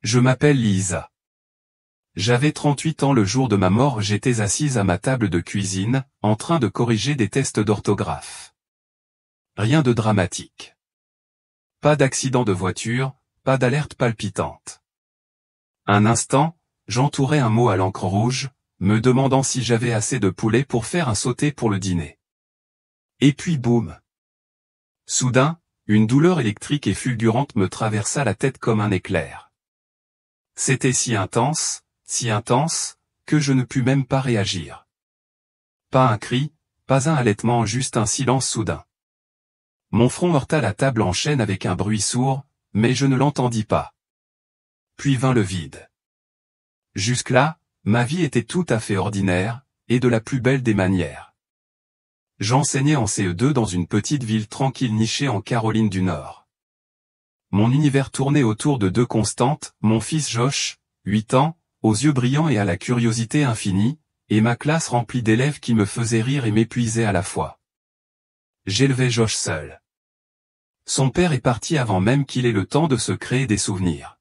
Je m'appelle Lisa. J'avais 38 ans le jour de ma mort. J'étais assise à ma table de cuisine, en train de corriger des tests d'orthographe. Rien de dramatique. Pas d'accident de voiture, pas d'alerte palpitante. Un instant, j'entourais un mot à l'encre rouge, me demandant si j'avais assez de poulet pour faire un sauté pour le dîner. Et puis boum. Soudain, une douleur électrique et fulgurante me traversa la tête comme un éclair. C'était si intense, que je ne pus même pas réagir. Pas un cri, pas un halètement, juste un silence soudain. Mon front heurta la table en chaîne avec un bruit sourd, mais je ne l'entendis pas. Puis vint le vide. Jusque-là, ma vie était tout à fait ordinaire, et de la plus belle des manières. J'enseignais en CE2 dans une petite ville tranquille nichée en Caroline du Nord. Mon univers tournait autour de deux constantes, mon fils Josh, 8 ans, aux yeux brillants et à la curiosité infinie, et ma classe remplie d'élèves qui me faisaient rire et m'épuisaient à la fois. J'élevais Josh seul. Son père est parti avant même qu'il ait le temps de se créer des souvenirs.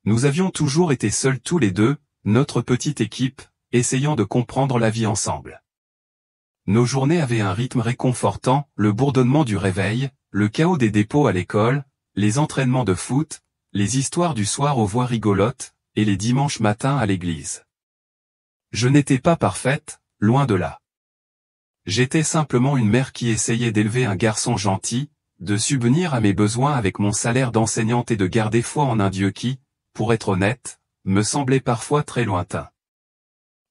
Nous avions toujours été seuls tous les deux, notre petite équipe, essayant de comprendre la vie ensemble. Nos journées avaient un rythme réconfortant, le bourdonnement du réveil, le chaos des dépôts à l'école, les entraînements de foot, les histoires du soir aux voix rigolotes, et les dimanches matins à l'église. Je n'étais pas parfaite, loin de là. J'étais simplement une mère qui essayait d'élever un garçon gentil, de subvenir à mes besoins avec mon salaire d'enseignante et de garder foi en un Dieu qui, pour être honnête, me semblait parfois très lointain.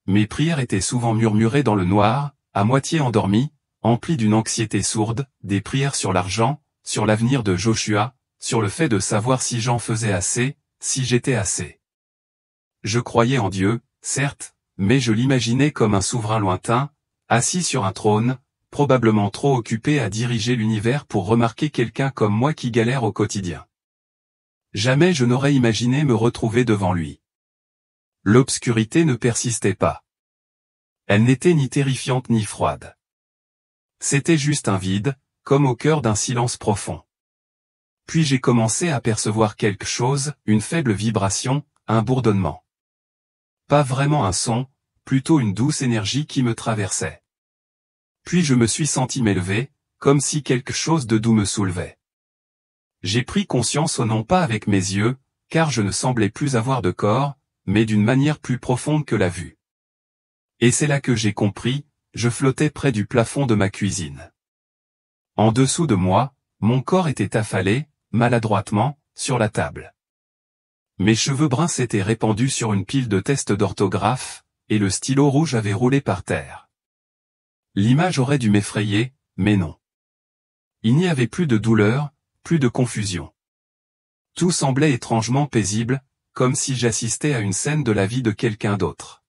Mes prières étaient souvent murmurées dans le noir, à moitié endormies, emplies d'une anxiété sourde, des prières sur l'argent, sur l'avenir de Joshua, sur le fait de savoir si j'en faisais assez, si j'étais assez. Je croyais en Dieu, certes, mais je l'imaginais comme un souverain lointain, assis sur un trône, probablement trop occupé à diriger l'univers pour remarquer quelqu'un comme moi qui galère au quotidien. Jamais je n'aurais imaginé me retrouver devant lui. L'obscurité ne persistait pas. Elle n'était ni terrifiante ni froide. C'était juste un vide, comme au cœur d'un silence profond. Puis j'ai commencé à percevoir quelque chose, une faible vibration, un bourdonnement. Pas vraiment un son, plutôt une douce énergie qui me traversait. Puis je me suis senti m'élever, comme si quelque chose de doux me soulevait. J'ai pris conscience non pas avec mes yeux, car je ne semblais plus avoir de corps, mais d'une manière plus profonde que la vue. Et c'est là que j'ai compris, je flottais près du plafond de ma cuisine. En dessous de moi, mon corps était affalé, maladroitement, sur la table. Mes cheveux bruns s'étaient répandus sur une pile de tests d'orthographe, et le stylo rouge avait roulé par terre. L'image aurait dû m'effrayer, mais non. Il n'y avait plus de douleur, plus de confusion. Tout semblait étrangement paisible, comme si j'assistais à une scène de la vie de quelqu'un d'autre.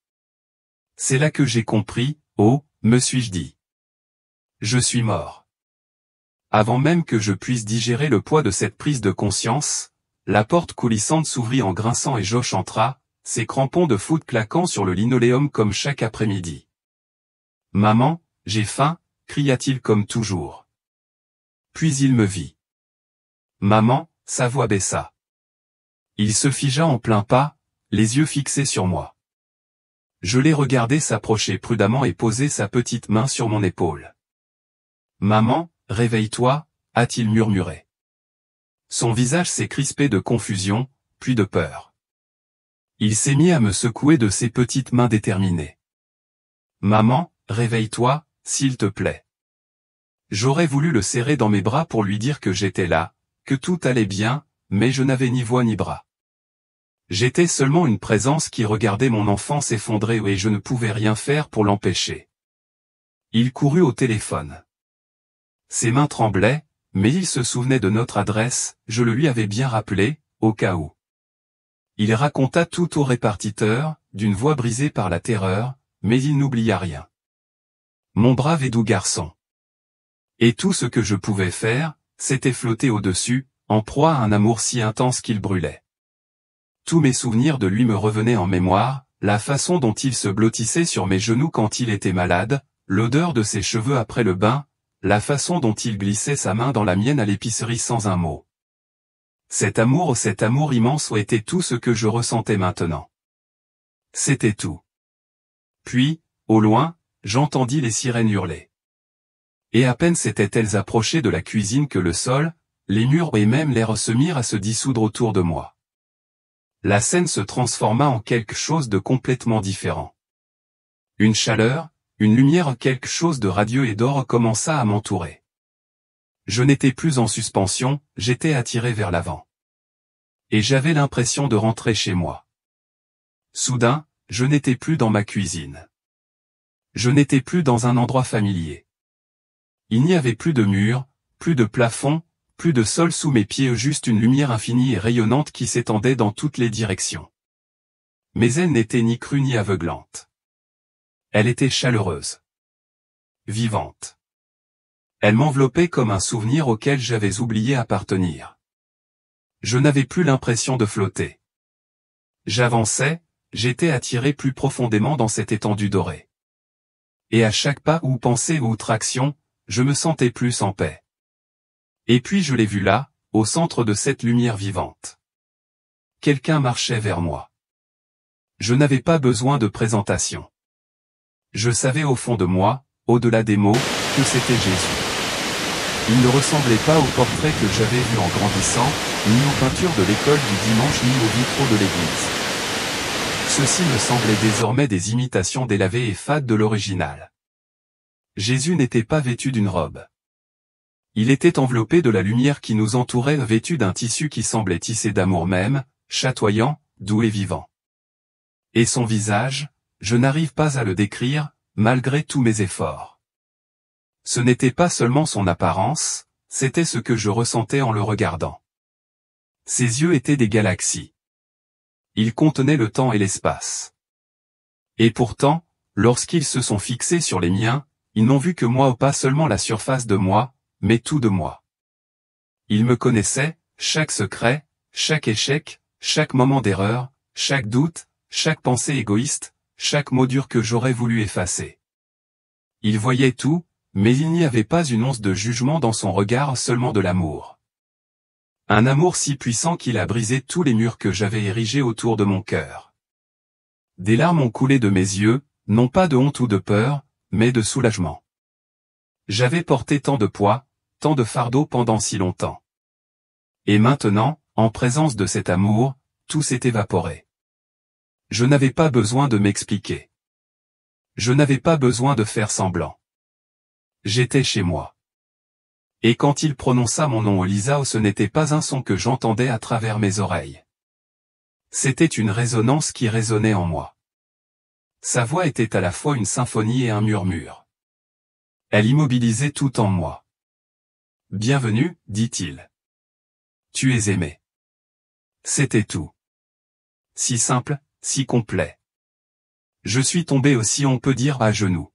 C'est là que j'ai compris, oh, me suis-je dit. Je suis mort. Avant même que je puisse digérer le poids de cette prise de conscience, la porte coulissante s'ouvrit en grinçant et Josh entra, ses crampons de foot claquant sur le linoléum comme chaque après-midi. « Maman, j'ai faim » cria-t-il comme toujours. Puis il me vit. « Maman » sa voix baissa. Il se figea en plein pas, les yeux fixés sur moi. Je l'ai regardé s'approcher prudemment et poser sa petite main sur mon épaule. « Maman, réveille-toi » a-t-il murmuré. Son visage s'est crispé de confusion, puis de peur. Il s'est mis à me secouer de ses petites mains déterminées. « Maman, réveille-toi, s'il te plaît. » J'aurais voulu le serrer dans mes bras pour lui dire que j'étais là, que tout allait bien, mais je n'avais ni voix ni bras. J'étais seulement une présence qui regardait mon enfant s'effondrer et je ne pouvais rien faire pour l'empêcher. Il courut au téléphone. Ses mains tremblaient, mais il se souvenait de notre adresse, je le lui avais bien rappelé, au cas où. Il raconta tout au répartiteur, d'une voix brisée par la terreur, mais il n'oublia rien. Mon brave et doux garçon. Et tout ce que je pouvais faire, c'était flotter au-dessus, en proie à un amour si intense qu'il brûlait. Tous mes souvenirs de lui me revenaient en mémoire, la façon dont il se blottissait sur mes genoux quand il était malade, l'odeur de ses cheveux après le bain, la façon dont il glissait sa main dans la mienne à l'épicerie sans un mot. Cet amour immense était tout ce que je ressentais maintenant. C'était tout. Puis, au loin, j'entendis les sirènes hurler. Et à peine s'étaient-elles approchées de la cuisine que le sol, les murs et même l'air se mirent à se dissoudre autour de moi. La scène se transforma en quelque chose de complètement différent. Une chaleur, une lumière, quelque chose de radieux et d'or commença à m'entourer. Je n'étais plus en suspension, j'étais attiré vers l'avant. Et j'avais l'impression de rentrer chez moi. Soudain, je n'étais plus dans ma cuisine. Je n'étais plus dans un endroit familier. Il n'y avait plus de murs, plus de plafond, plus de sol sous mes pieds, juste une lumière infinie et rayonnante qui s'étendait dans toutes les directions. Mais elle n'était ni crue ni aveuglante. Elle était chaleureuse. Vivante. Elle m'enveloppait comme un souvenir auquel j'avais oublié appartenir. Je n'avais plus l'impression de flotter. J'avançais, j'étais attiré plus profondément dans cette étendue dorée. Et à chaque pas ou pensée ou traction, je me sentais plus en paix. Et puis je l'ai vu là, au centre de cette lumière vivante. Quelqu'un marchait vers moi. Je n'avais pas besoin de présentation. Je savais au fond de moi, au-delà des mots, que c'était Jésus. Il ne ressemblait pas au portrait que j'avais vu en grandissant, ni aux peintures de l'école du dimanche ni aux vitraux de l'église. Ceux-ci me semblaient désormais des imitations délavées et fades de l'original. Jésus n'était pas vêtu d'une robe. Il était enveloppé de la lumière qui nous entourait, vêtu d'un tissu qui semblait tissé d'amour même, chatoyant, doux et vivant. Et son visage, je n'arrive pas à le décrire, malgré tous mes efforts. Ce n'était pas seulement son apparence, c'était ce que je ressentais en le regardant. Ses yeux étaient des galaxies. Ils contenaient le temps et l'espace. Et pourtant, lorsqu'ils se sont fixés sur les miens, ils n'ont vu que moi, pas seulement la surface de moi, mais tout de moi. Ils me connaissaient, chaque secret, chaque échec, chaque moment d'erreur, chaque doute, chaque pensée égoïste, chaque mot dur que j'aurais voulu effacer. Ils voyaient tout, mais il n'y avait pas une once de jugement dans son regard, seulement de l'amour. Un amour si puissant qu'il a brisé tous les murs que j'avais érigés autour de mon cœur. Des larmes ont coulé de mes yeux, non pas de honte ou de peur, mais de soulagement. J'avais porté tant de poids, tant de fardeau pendant si longtemps. Et maintenant, en présence de cet amour, tout s'est évaporé. Je n'avais pas besoin de m'expliquer. Je n'avais pas besoin de faire semblant. J'étais chez moi. Et quand il prononça mon nom, Elisa, ce n'était pas un son que j'entendais à travers mes oreilles. C'était une résonance qui résonnait en moi. Sa voix était à la fois une symphonie et un murmure. Elle immobilisait tout en moi. Bienvenue, dit-il. Tu es aimé. C'était tout. Si simple, si complet. Je suis tombé aussi, on peut dire, à genoux.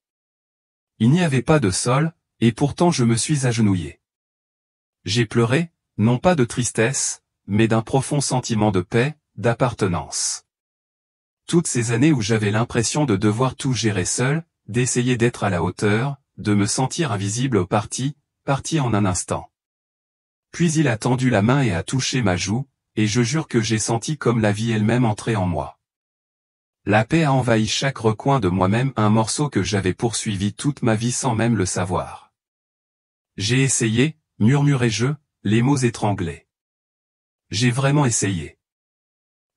Il n'y avait pas de sol, et pourtant je me suis agenouillé. J'ai pleuré, non pas de tristesse, mais d'un profond sentiment de paix, d'appartenance. Toutes ces années où j'avais l'impression de devoir tout gérer seul, d'essayer d'être à la hauteur, de me sentir invisible, parti en un instant. Puis il a tendu la main et a touché ma joue, et je jure que j'ai senti comme la vie elle-même entrer en moi. La paix a envahi chaque recoin de moi-même, un morceau que j'avais poursuivi toute ma vie sans même le savoir. J'ai essayé, murmurai-je, les mots étranglés. J'ai vraiment essayé.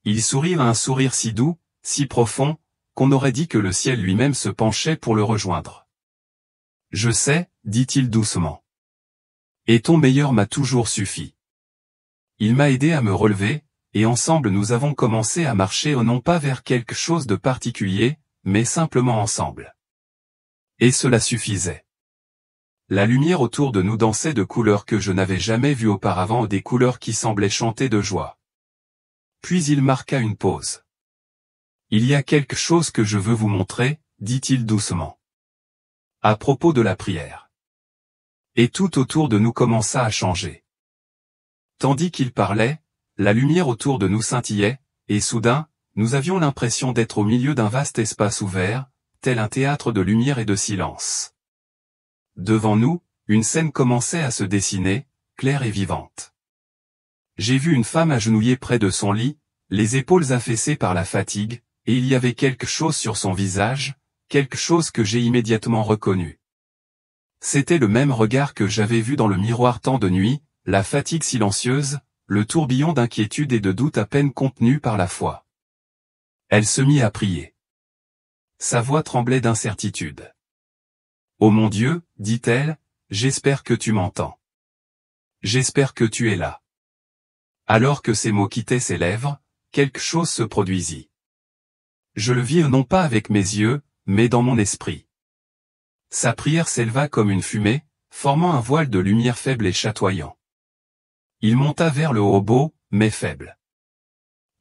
Il sourit un sourire si doux, si profond, qu'on aurait dit que le ciel lui-même se penchait pour le rejoindre. Je sais, dit-il doucement. Et ton meilleur m'a toujours suffi. Il m'a aidé à me relever, et ensemble nous avons commencé à marcher non pas vers quelque chose de particulier, mais simplement ensemble. Et cela suffisait. La lumière autour de nous dansait de couleurs que je n'avais jamais vues auparavant, des couleurs qui semblaient chanter de joie. Puis il marqua une pause. Il y a quelque chose que je veux vous montrer, dit-il doucement. À propos de la prière. Et tout autour de nous commença à changer. Tandis qu'il parlait, la lumière autour de nous scintillait, et soudain, nous avions l'impression d'être au milieu d'un vaste espace ouvert, tel un théâtre de lumière et de silence. Devant nous, une scène commençait à se dessiner, claire et vivante. J'ai vu une femme agenouillée près de son lit, les épaules affaissées par la fatigue, et il y avait quelque chose sur son visage, quelque chose que j'ai immédiatement reconnu. C'était le même regard que j'avais vu dans le miroir tant de nuit, la fatigue silencieuse, le tourbillon d'inquiétude et de doute à peine contenu par la foi. Elle se mit à prier. Sa voix tremblait d'incertitude. « Ô mon Dieu, dit-elle, j'espère que tu m'entends. J'espère que tu es là. » Alors que ces mots quittaient ses lèvres, quelque chose se produisit. Je le vis non pas avec mes yeux, mais dans mon esprit. Sa prière s'éleva comme une fumée, formant un voile de lumière faible et chatoyant. Il monta vers le haut beau, mais faible.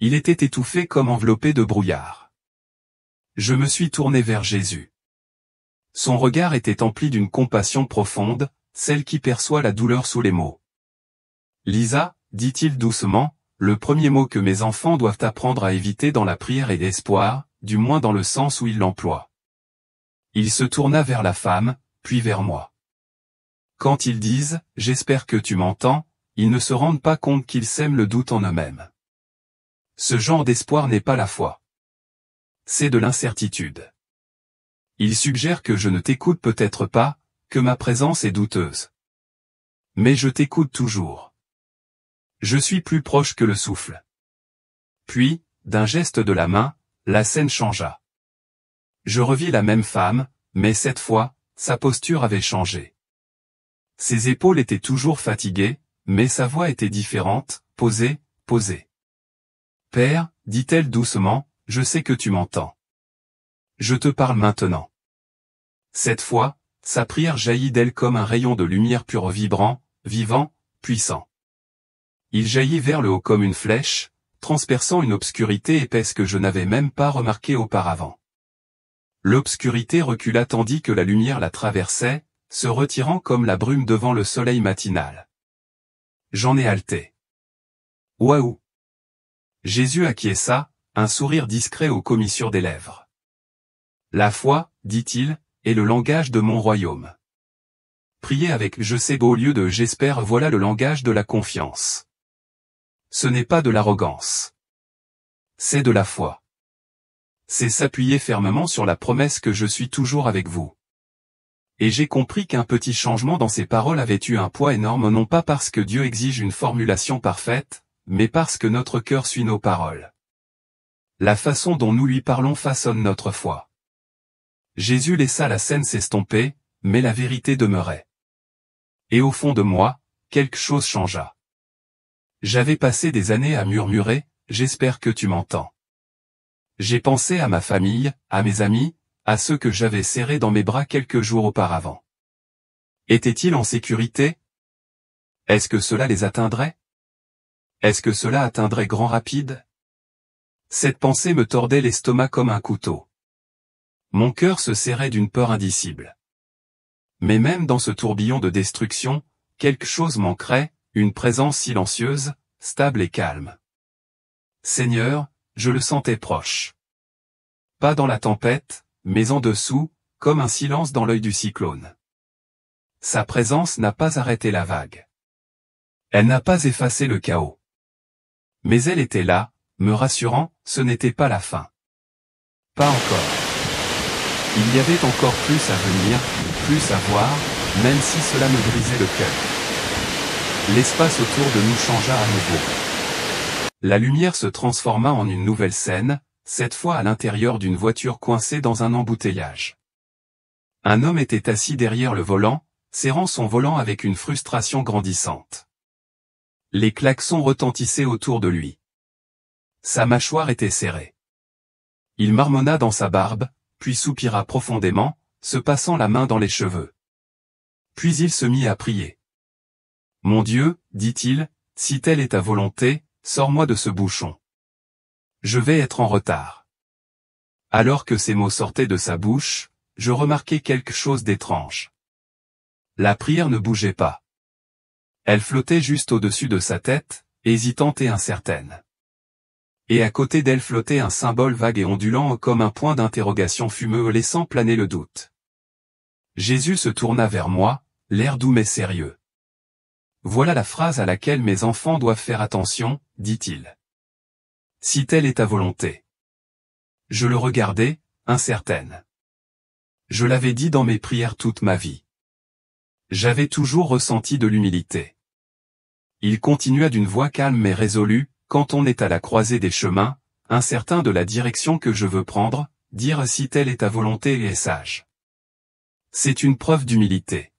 Il était étouffé comme enveloppé de brouillard. Je me suis tourné vers Jésus. Son regard était empli d'une compassion profonde, celle qui perçoit la douleur sous les mots. « Lisa, dit-il doucement, le premier mot que mes enfants doivent apprendre à éviter dans la prière est l'espoir, du moins dans le sens où il l'emploie. » Il se tourna vers la femme, puis vers moi. Quand ils disent « J'espère que tu m'entends », ils ne se rendent pas compte qu'ils sèment le doute en eux-mêmes. Ce genre d'espoir n'est pas la foi. C'est de l'incertitude. Il suggère que je ne t'écoute peut-être pas, que ma présence est douteuse. Mais je t'écoute toujours. Je suis plus proche que le souffle. Puis, d'un geste de la main, la scène changea. Je revis la même femme, mais cette fois, sa posture avait changé. Ses épaules étaient toujours fatiguées, mais sa voix était différente, posée, posée. « Père, dit-elle doucement, je sais que tu m'entends. Je te parle maintenant. » Cette fois, sa prière jaillit d'elle comme un rayon de lumière pure vibrant, vivant, puissant. Il jaillit vers le haut comme une flèche, transperçant une obscurité épaisse que je n'avais même pas remarquée auparavant. L'obscurité recula tandis que la lumière la traversait, se retirant comme la brume devant le soleil matinal. J'en ai haleté. Waouh! Jésus acquiesça, un sourire discret aux commissures des lèvres. La foi, dit-il, est le langage de mon royaume. Prier avec je sais au lieu de j'espère, voilà le langage de la confiance. Ce n'est pas de l'arrogance. C'est de la foi. C'est s'appuyer fermement sur la promesse que je suis toujours avec vous. Et j'ai compris qu'un petit changement dans ces paroles avait eu un poids énorme non pas parce que Dieu exige une formulation parfaite, mais parce que notre cœur suit nos paroles. La façon dont nous lui parlons façonne notre foi. Jésus laissa la scène s'estomper, mais la vérité demeurait. Et au fond de moi, quelque chose changea. J'avais passé des années à murmurer, « J'espère que tu m'entends. » J'ai pensé à ma famille, à mes amis, à ceux que j'avais serrés dans mes bras quelques jours auparavant. Étaient-ils en sécurité? Est-ce que cela les atteindrait? Est-ce que cela atteindrait Grand Rapide? Cette pensée me tordait l'estomac comme un couteau. Mon cœur se serrait d'une peur indicible. Mais même dans ce tourbillon de destruction, quelque chose manquerait, une présence silencieuse, stable et calme. Seigneur, je le sentais proche. Pas dans la tempête, mais en dessous, comme un silence dans l'œil du cyclone. Sa présence n'a pas arrêté la vague. Elle n'a pas effacé le chaos. Mais elle était là, me rassurant, ce n'était pas la fin. Pas encore. Il y avait encore plus à venir, plus à voir, même si cela me brisait le cœur. L'espace autour de nous changea à nouveau. La lumière se transforma en une nouvelle scène, cette fois à l'intérieur d'une voiture coincée dans un embouteillage. Un homme était assis derrière le volant, serrant son volant avec une frustration grandissante. Les klaxons retentissaient autour de lui. Sa mâchoire était serrée. Il marmonna dans sa barbe, puis soupira profondément, se passant la main dans les cheveux. Puis il se mit à prier. « Mon Dieu, dit-il, si telle est ta volonté, sors-moi de ce bouchon. Je vais être en retard. » Alors que ces mots sortaient de sa bouche, je remarquai quelque chose d'étrange. La prière ne bougeait pas. Elle flottait juste au-dessus de sa tête, hésitante et incertaine. Et à côté d'elle flottait un symbole vague et ondulant comme un point d'interrogation fumeux laissant planer le doute. Jésus se tourna vers moi, l'air doux mais sérieux. « Voilà la phrase à laquelle mes enfants doivent faire attention, dit-il. Si telle est ta volonté. Je le regardais, incertaine. Je l'avais dit dans mes prières toute ma vie. J'avais toujours ressenti de l'humilité. Il continua d'une voix calme mais résolue, quand on est à la croisée des chemins, incertain de la direction que je veux prendre, dire si telle est ta volonté est sage. C'est une preuve d'humilité.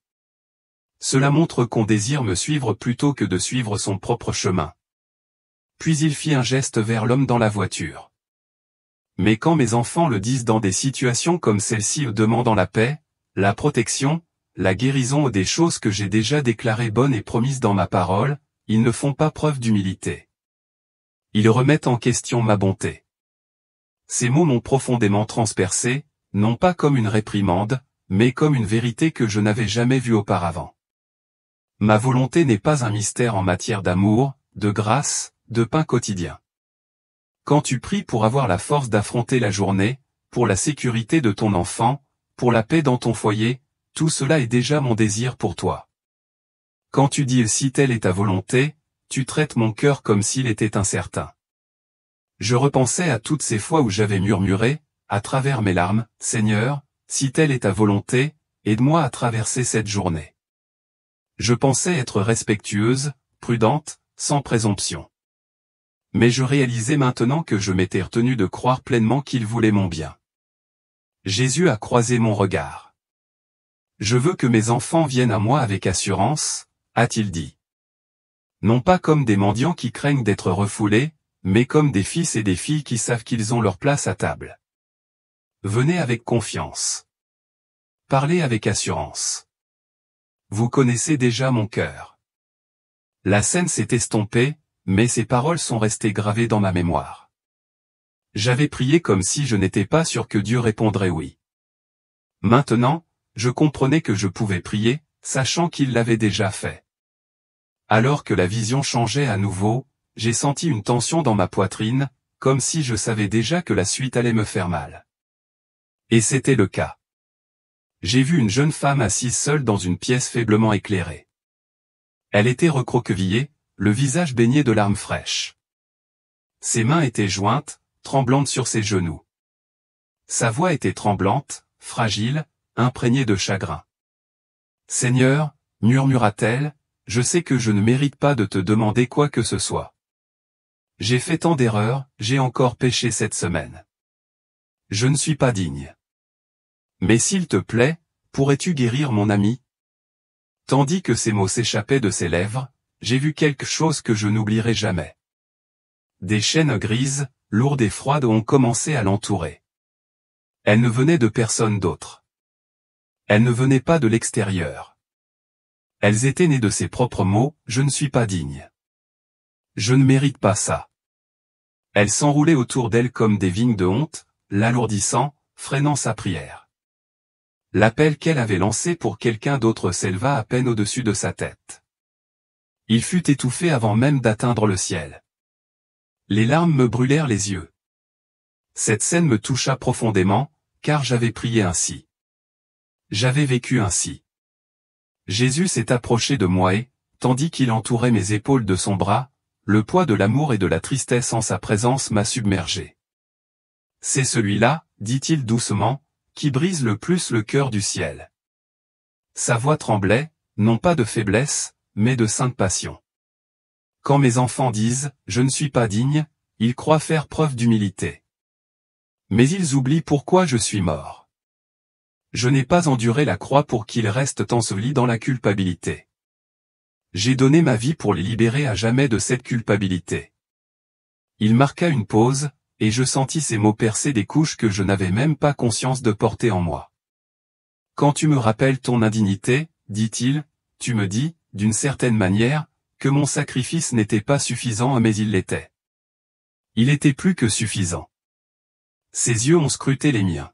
Cela montre qu'on désire me suivre plutôt que de suivre son propre chemin. Puis il fit un geste vers l'homme dans la voiture. Mais quand mes enfants le disent dans des situations comme celle-ci demandant la paix, la protection, la guérison ou des choses que j'ai déjà déclarées bonnes et promises dans ma parole, ils ne font pas preuve d'humilité. Ils remettent en question ma bonté. Ces mots m'ont profondément transpercé, non pas comme une réprimande, mais comme une vérité que je n'avais jamais vue auparavant. Ma volonté n'est pas un mystère en matière d'amour, de grâce, de pain quotidien. Quand tu pries pour avoir la force d'affronter la journée, pour la sécurité de ton enfant, pour la paix dans ton foyer, tout cela est déjà mon désir pour toi. Quand tu dis si telle est ta volonté, tu traites mon cœur comme s'il était incertain. Je repensais à toutes ces fois où j'avais murmuré, à travers mes larmes, Seigneur, si telle est ta volonté, aide-moi à traverser cette journée. Je pensais être respectueuse, prudente, sans présomption. Mais je réalisais maintenant que je m'étais retenu de croire pleinement qu'il voulait mon bien. Jésus a croisé mon regard. Je veux que mes enfants viennent à moi avec assurance, a-t-il dit. Non pas comme des mendiants qui craignent d'être refoulés, mais comme des fils et des filles qui savent qu'ils ont leur place à table. Venez avec confiance. Parlez avec assurance. Vous connaissez déjà mon cœur. La scène s'est estompée, mais ces paroles sont restées gravées dans ma mémoire. J'avais prié comme si je n'étais pas sûr que Dieu répondrait oui. Maintenant, je comprenais que je pouvais prier, sachant qu'il l'avait déjà fait. Alors que la vision changeait à nouveau, j'ai senti une tension dans ma poitrine, comme si je savais déjà que la suite allait me faire mal. Et c'était le cas. J'ai vu une jeune femme assise seule dans une pièce faiblement éclairée. Elle était recroquevillée, le visage baigné de larmes fraîches. Ses mains étaient jointes, tremblantes sur ses genoux. Sa voix était tremblante, fragile, imprégnée de chagrin. « Seigneur, murmura-t-elle, je sais que je ne mérite pas de te demander quoi que ce soit. J'ai fait tant d'erreurs, j'ai encore péché cette semaine. Je ne suis pas digne. Mais s'il te plaît, pourrais-tu guérir mon ami ?» Tandis que ces mots s'échappaient de ses lèvres, j'ai vu quelque chose que je n'oublierai jamais. Des chaînes grises, lourdes et froides ont commencé à l'entourer. Elles ne venaient de personne d'autre. Elles ne venaient pas de l'extérieur. Elles étaient nées de ses propres mots, je ne suis pas digne. Je ne mérite pas ça. Elles s'enroulaient autour d'elle comme des vignes de honte, l'alourdissant, freinant sa prière. L'appel qu'elle avait lancé pour quelqu'un d'autre s'éleva à peine au-dessus de sa tête. Il fut étouffé avant même d'atteindre le ciel. Les larmes me brûlèrent les yeux. Cette scène me toucha profondément, car j'avais prié ainsi. J'avais vécu ainsi. Jésus s'est approché de moi et, tandis qu'il entourait mes épaules de son bras, le poids de l'amour et de la tristesse en sa présence m'a submergé. C'est celui-là, dit-il doucement, qui brise le plus le cœur du ciel. Sa voix tremblait, non pas de faiblesse, mais de sainte passion. Quand mes enfants disent « je ne suis pas digne », ils croient faire preuve d'humilité. Mais ils oublient pourquoi je suis mort. Je n'ai pas enduré la croix pour qu'ils restent ensevelis dans la culpabilité. J'ai donné ma vie pour les libérer à jamais de cette culpabilité. Il marqua une pause, et je sentis ces mots percer des couches que je n'avais même pas conscience de porter en moi. Quand tu me rappelles ton indignité, dit-il, tu me dis, d'une certaine manière, que mon sacrifice n'était pas suffisant mais il l'était. Il était plus que suffisant. Ses yeux ont scruté les miens.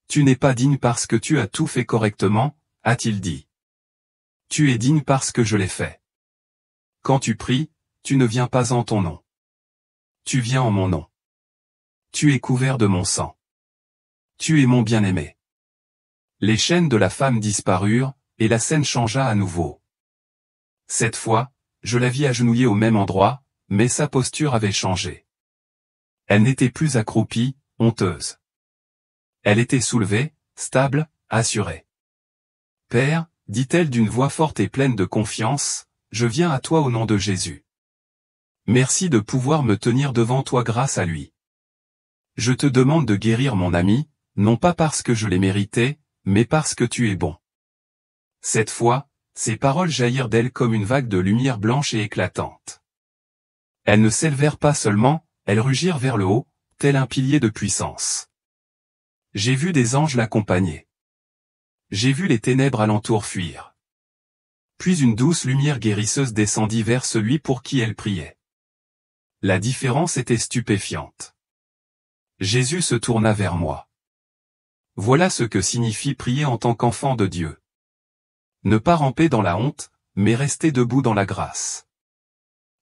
Tu n'es pas digne parce que tu as tout fait correctement, a-t-il dit. Tu es digne parce que je l'ai fait. Quand tu pries, tu ne viens pas en ton nom. Tu viens en mon nom. Tu es couvert de mon sang. Tu es mon bien-aimé. Les chaînes de la femme disparurent, et la scène changea à nouveau. Cette fois, je la vis agenouillée au même endroit, mais sa posture avait changé. Elle n'était plus accroupie, honteuse. Elle était soulevée, stable, assurée. « Père, dit-elle d'une voix forte et pleine de confiance, je viens à toi au nom de Jésus. Merci de pouvoir me tenir devant toi grâce à lui. Je te demande de guérir mon ami, non pas parce que je l'ai mérité, mais parce que tu es bon. » Cette fois, ces paroles jaillirent d'elle comme une vague de lumière blanche et éclatante. Elles ne s'élevèrent pas seulement, elles rugirent vers le haut, tel un pilier de puissance. J'ai vu des anges l'accompagner. J'ai vu les ténèbres alentour fuir. Puis une douce lumière guérisseuse descendit vers celui pour qui elle priait. La différence était stupéfiante. Jésus se tourna vers moi. Voilà ce que signifie prier en tant qu'enfant de Dieu. Ne pas ramper dans la honte, mais rester debout dans la grâce.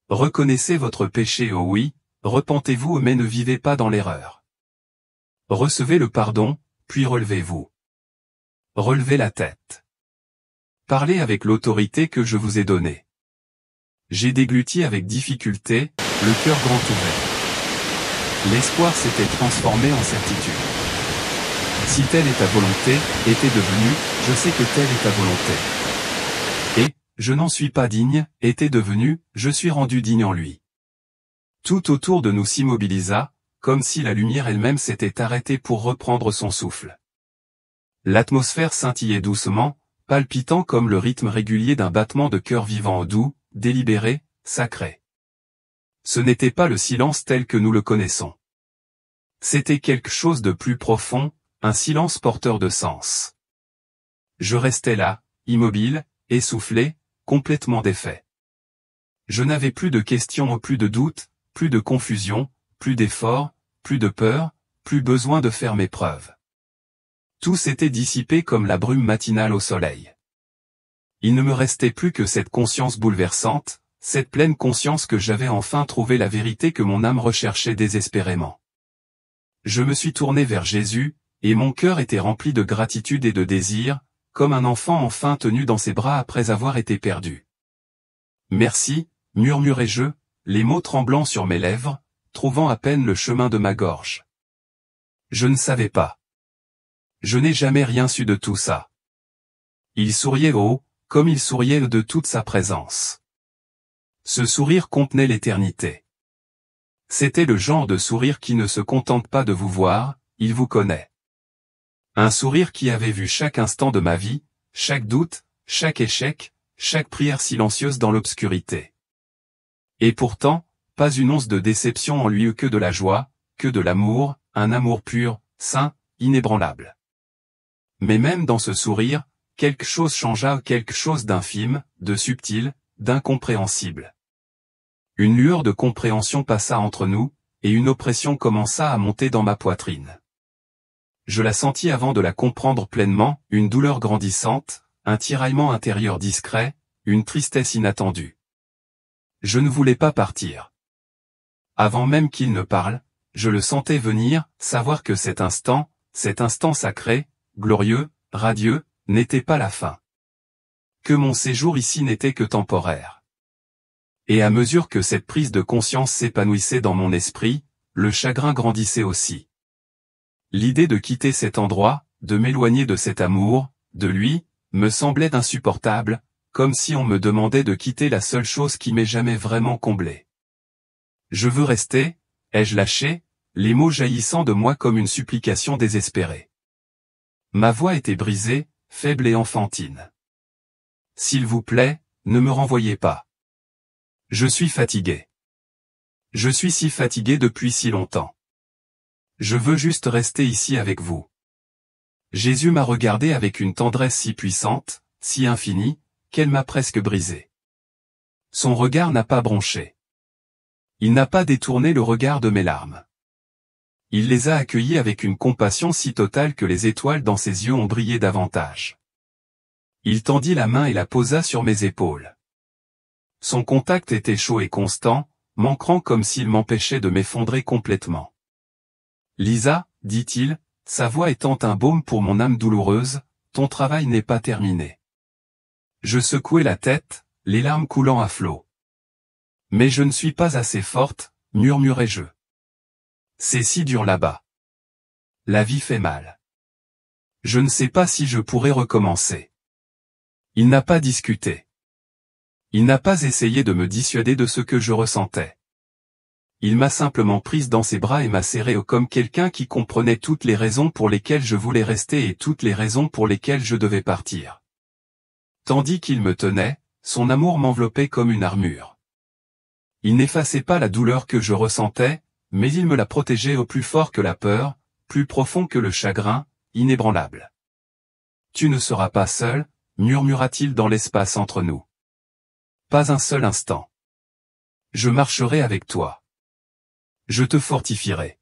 Reconnaissez votre péché, oh oui, repentez-vous mais ne vivez pas dans l'erreur. Recevez le pardon, puis relevez-vous. Relevez la tête. Parlez avec l'autorité que je vous ai donnée. J'ai dégluti avec difficulté, le cœur grand ouvert. L'espoir s'était transformé en certitude. Si telle est ta volonté, était devenue, je sais que telle est ta volonté. Et, je n'en suis pas digne, était devenu, je suis rendu digne en lui. Tout autour de nous s'immobilisa, comme si la lumière elle-même s'était arrêtée pour reprendre son souffle. L'atmosphère scintillait doucement, palpitant comme le rythme régulier d'un battement de cœur vivant doux, délibéré, sacré. Ce n'était pas le silence tel que nous le connaissons. C'était quelque chose de plus profond, un silence porteur de sens. Je restais là, immobile, essoufflé, complètement défait. Je n'avais plus de questions, plus de doutes, plus de confusion, plus d'efforts, plus de peur, plus besoin de faire mes preuves. Tout s'était dissipé comme la brume matinale au soleil. Il ne me restait plus que cette conscience bouleversante, cette pleine conscience que j'avais enfin trouvé la vérité que mon âme recherchait désespérément. Je me suis tourné vers Jésus, et mon cœur était rempli de gratitude et de désir, comme un enfant enfin tenu dans ses bras après avoir été perdu. Merci, murmurai-je, les mots tremblants sur mes lèvres, trouvant à peine le chemin de ma gorge. Je ne savais pas. Je n'ai jamais rien su de tout ça. Il souriait haut, comme il souriait de toute sa présence. Ce sourire contenait l'éternité. C'était le genre de sourire qui ne se contente pas de vous voir, il vous connaît. Un sourire qui avait vu chaque instant de ma vie, chaque doute, chaque échec, chaque prière silencieuse dans l'obscurité. Et pourtant, pas une once de déception en lui, que de la joie, que de l'amour, un amour pur, saint, inébranlable. Mais même dans ce sourire, quelque chose changea, quelque chose d'infime, de subtil, d'incompréhensible. Une lueur de compréhension passa entre nous, et une oppression commença à monter dans ma poitrine. Je la sentis avant de la comprendre pleinement, une douleur grandissante, un tiraillement intérieur discret, une tristesse inattendue. Je ne voulais pas partir. Avant même qu'il ne parle, je le sentais venir, savoir que cet instant sacré, glorieux, radieux, n'était pas la fin. Que mon séjour ici n'était que temporaire. Et à mesure que cette prise de conscience s'épanouissait dans mon esprit, le chagrin grandissait aussi. L'idée de quitter cet endroit, de m'éloigner de cet amour, de lui, me semblait insupportable, comme si on me demandait de quitter la seule chose qui m'ait jamais vraiment comblé. Je veux rester, ai-je lâché, les mots jaillissant de moi comme une supplication désespérée. Ma voix était brisée, faible et enfantine. S'il vous plaît, ne me renvoyez pas. Je suis fatigué. Je suis si fatigué depuis si longtemps. Je veux juste rester ici avec vous. Jésus m'a regardé avec une tendresse si puissante, si infinie, qu'elle m'a presque brisé. Son regard n'a pas bronché. Il n'a pas détourné le regard de mes larmes. Il les a accueillis avec une compassion si totale que les étoiles dans ses yeux ont brillé davantage. Il tendit la main et la posa sur mes épaules. Son contact était chaud et constant, m'ancrant comme s'il m'empêchait de m'effondrer complètement. « Lisa, dit-il, sa voix étant un baume pour mon âme douloureuse, ton travail n'est pas terminé. » Je secouai la tête, les larmes coulant à flots. Mais je ne suis pas assez forte, murmurai-je. C'est si dur là-bas. La vie fait mal. Je ne sais pas si je pourrais recommencer. Il n'a pas discuté. Il n'a pas essayé de me dissuader de ce que je ressentais. Il m'a simplement prise dans ses bras et m'a serré comme quelqu'un qui comprenait toutes les raisons pour lesquelles je voulais rester et toutes les raisons pour lesquelles je devais partir. Tandis qu'il me tenait, son amour m'enveloppait comme une armure. Il n'effaçait pas la douleur que je ressentais, mais il me la protégeait au plus fort que la peur, plus profond que le chagrin, inébranlable. Tu ne seras pas seul, murmura-t-il dans l'espace entre nous. Pas un seul instant. Je marcherai avec toi. Je te fortifierai.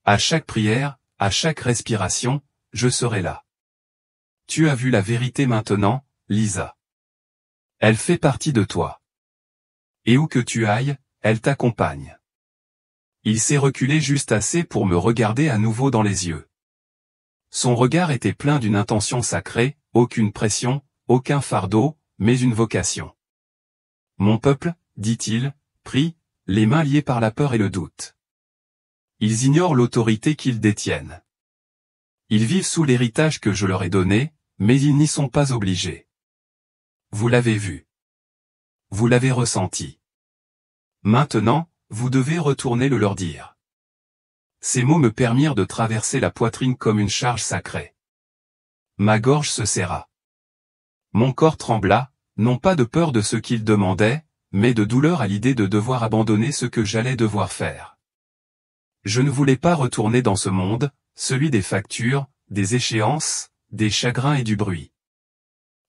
À chaque prière, à chaque respiration, je serai là. Tu as vu la vérité maintenant, Lisa. Elle fait partie de toi. Et où que tu ailles, elle t'accompagne. Il s'est reculé juste assez pour me regarder à nouveau dans les yeux. Son regard était plein d'une intention sacrée, aucune pression, aucun fardeau, mais une vocation. Mon peuple, dit-il, prie, les mains liées par la peur et le doute. Ils ignorent l'autorité qu'ils détiennent. Ils vivent sous l'héritage que je leur ai donné, mais ils n'y sont pas obligés. Vous l'avez vu. Vous l'avez ressenti. Maintenant, vous devez retourner le leur dire. Ces mots me permirent de traverser la poitrine comme une charge sacrée. Ma gorge se serra. Mon corps trembla, non pas de peur de ce qu'ils demandaient, mais de douleur à l'idée de devoir abandonner ce que j'allais devoir faire. Je ne voulais pas retourner dans ce monde, celui des factures, des échéances, des chagrins et du bruit.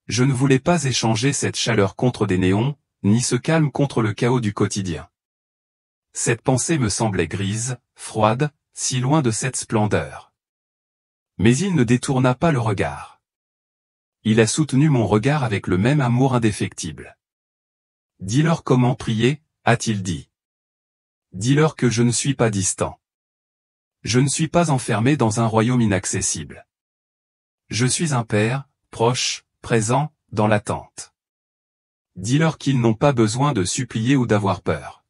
Je ne voulais pas échanger cette chaleur contre des néons, ni ce calme contre le chaos du quotidien. Cette pensée me semblait grise, froide, si loin de cette splendeur. Mais il ne détourna pas le regard. Il a soutenu mon regard avec le même amour indéfectible. Dis-leur comment prier, a-t-il dit. Dis-leur que je ne suis pas distant. Je ne suis pas enfermé dans un royaume inaccessible. Je suis un père, proche, présent, dans l'attente. Dis-leur qu'ils n'ont pas besoin de supplier ou d'avoir peur.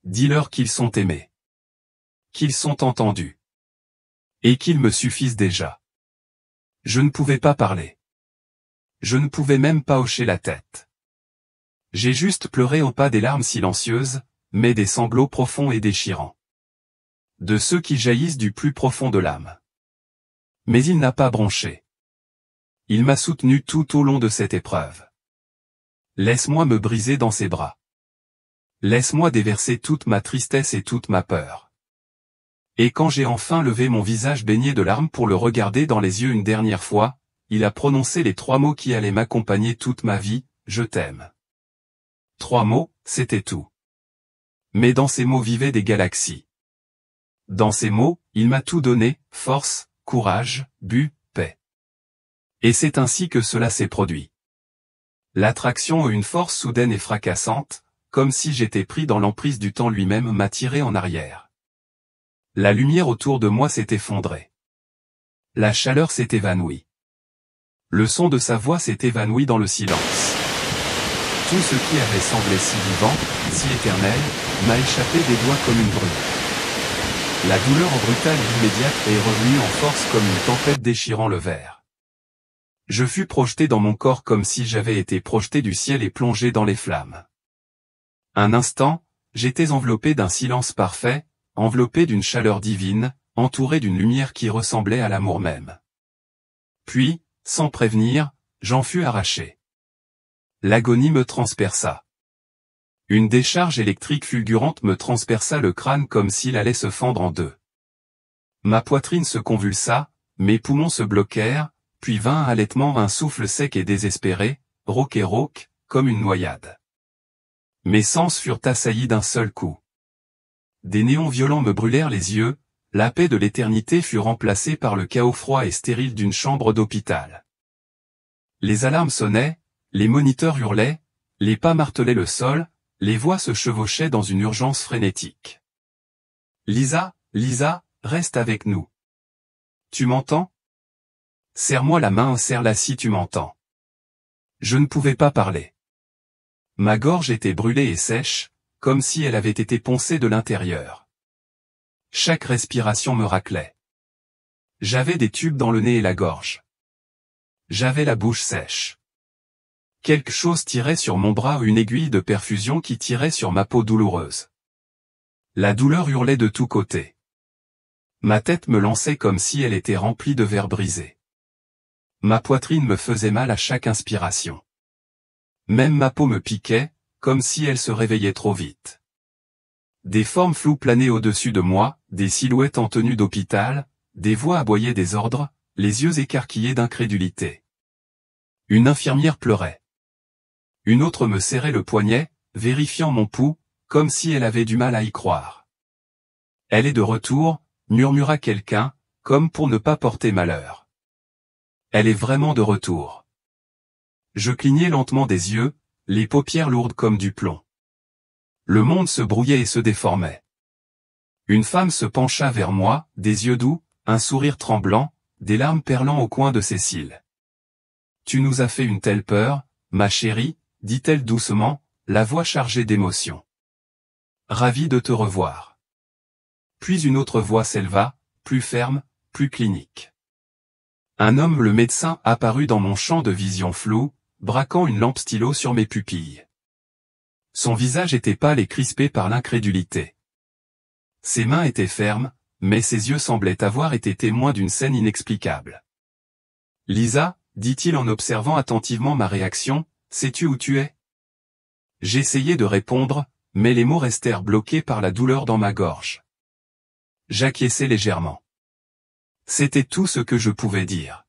Dis-leur qu'ils sont aimés. Qu'ils sont entendus. Et qu'ils me suffisent déjà. Je ne pouvais pas parler. Je ne pouvais même pas hocher la tête. J'ai juste pleuré au pas des larmes silencieuses, mais des sanglots profonds et déchirants. De ceux qui jaillissent du plus profond de l'âme. Mais il n'a pas bronché. Il m'a soutenu tout au long de cette épreuve. Laisse-moi me briser dans ses bras. Laisse-moi déverser toute ma tristesse et toute ma peur. Et quand j'ai enfin levé mon visage baigné de larmes pour le regarder dans les yeux une dernière fois, il a prononcé les 3 mots qui allaient m'accompagner toute ma vie, je t'aime. 3 mots, c'était tout. Mais dans ces mots vivaient des galaxies. Dans ces mots, il m'a tout donné, force, courage, but, paix. Et c'est ainsi que cela s'est produit. L'attraction et une force soudaine et fracassante, comme si j'étais pris dans l'emprise du temps lui-même m'a tiré en arrière. La lumière autour de moi s'est effondrée. La chaleur s'est évanouie. Le son de sa voix s'est évanoui dans le silence. Tout ce qui avait semblé si vivant, si éternel, m'a échappé des doigts comme une brume. La douleur brutale et immédiate est revenue en force comme une tempête déchirant le verre. Je fus projeté dans mon corps comme si j'avais été projeté du ciel et plongé dans les flammes. Un instant, j'étais enveloppé d'un silence parfait, enveloppé d'une chaleur divine, entouré d'une lumière qui ressemblait à l'amour même. Puis, sans prévenir, j'en fus arraché. L'agonie me transperça. Une décharge électrique fulgurante me transperça le crâne comme s'il allait se fendre en deux. Ma poitrine se convulsa, mes poumons se bloquèrent, puis vint un halètement, un souffle sec et désespéré, rauque et rauque, comme une noyade. Mes sens furent assaillis d'un seul coup. Des néons violents me brûlèrent les yeux, la paix de l'éternité fut remplacée par le chaos froid et stérile d'une chambre d'hôpital. Les alarmes sonnaient, les moniteurs hurlaient, les pas martelaient le sol, les voix se chevauchaient dans une urgence frénétique. Lisa, Lisa, reste avec nous. Tu m'entends? Serre-moi la main, serre-la si tu m'entends. Je ne pouvais pas parler. Ma gorge était brûlée et sèche, comme si elle avait été poncée de l'intérieur. Chaque respiration me raclait. J'avais des tubes dans le nez et la gorge. J'avais la bouche sèche. Quelque chose tirait sur mon bras ou une aiguille de perfusion qui tirait sur ma peau douloureuse. La douleur hurlait de tous côtés. Ma tête me lançait comme si elle était remplie de verre brisé. Ma poitrine me faisait mal à chaque inspiration. Même ma peau me piquait, comme si elle se réveillait trop vite. Des formes floues planaient au-dessus de moi, des silhouettes en tenue d'hôpital, des voix aboyaient des ordres, les yeux écarquillés d'incrédulité. Une infirmière pleurait. Une autre me serrait le poignet, vérifiant mon pouls, comme si elle avait du mal à y croire. Elle est de retour, murmura quelqu'un, comme pour ne pas porter malheur. Elle est vraiment de retour. Je clignai lentement des yeux, les paupières lourdes comme du plomb. Le monde se brouillait et se déformait. Une femme se pencha vers moi, des yeux doux, un sourire tremblant, des larmes perlant au coin de ses cils. « Tu nous as fait une telle peur, ma chérie, » dit-elle doucement, la voix chargée d'émotion. « Ravi de te revoir. » Puis une autre voix s'éleva, plus ferme, plus clinique. Un homme, le médecin, apparut dans mon champ de vision floue, braquant une lampe stylo sur mes pupilles. Son visage était pâle et crispé par l'incrédulité. Ses mains étaient fermes, mais ses yeux semblaient avoir été témoins d'une scène inexplicable. « Lisa, » dit-il en observant attentivement ma réaction, « sais-tu où tu es ?» J'essayai de répondre, mais les mots restèrent bloqués par la douleur dans ma gorge. J'acquiesçai légèrement. C'était tout ce que je pouvais dire.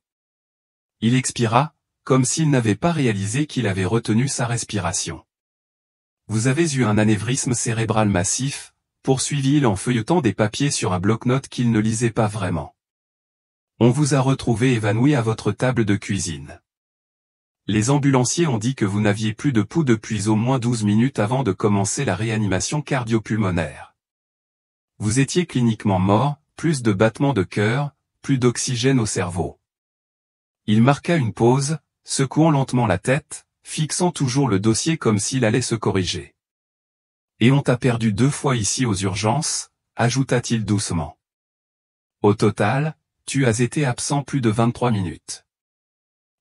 Il expira, comme s'il n'avait pas réalisé qu'il avait retenu sa respiration. « Vous avez eu un anévrisme cérébral massif, » poursuivit-il en feuilletant des papiers sur un bloc-notes qu'il ne lisait pas vraiment. « On vous a retrouvé évanoui à votre table de cuisine. Les ambulanciers ont dit que vous n'aviez plus de pouls depuis au moins 12 minutes avant de commencer la réanimation cardio-pulmonaire. Vous étiez cliniquement mort, plus de battements de cœur, plus d'oxygène au cerveau. » Il marqua une pause, secouant lentement la tête, fixant toujours le dossier comme s'il allait se corriger. « Et on t'a perdu 2 fois ici aux urgences, » ajouta-t-il doucement. « Au total, tu as été absent plus de 23 minutes. »«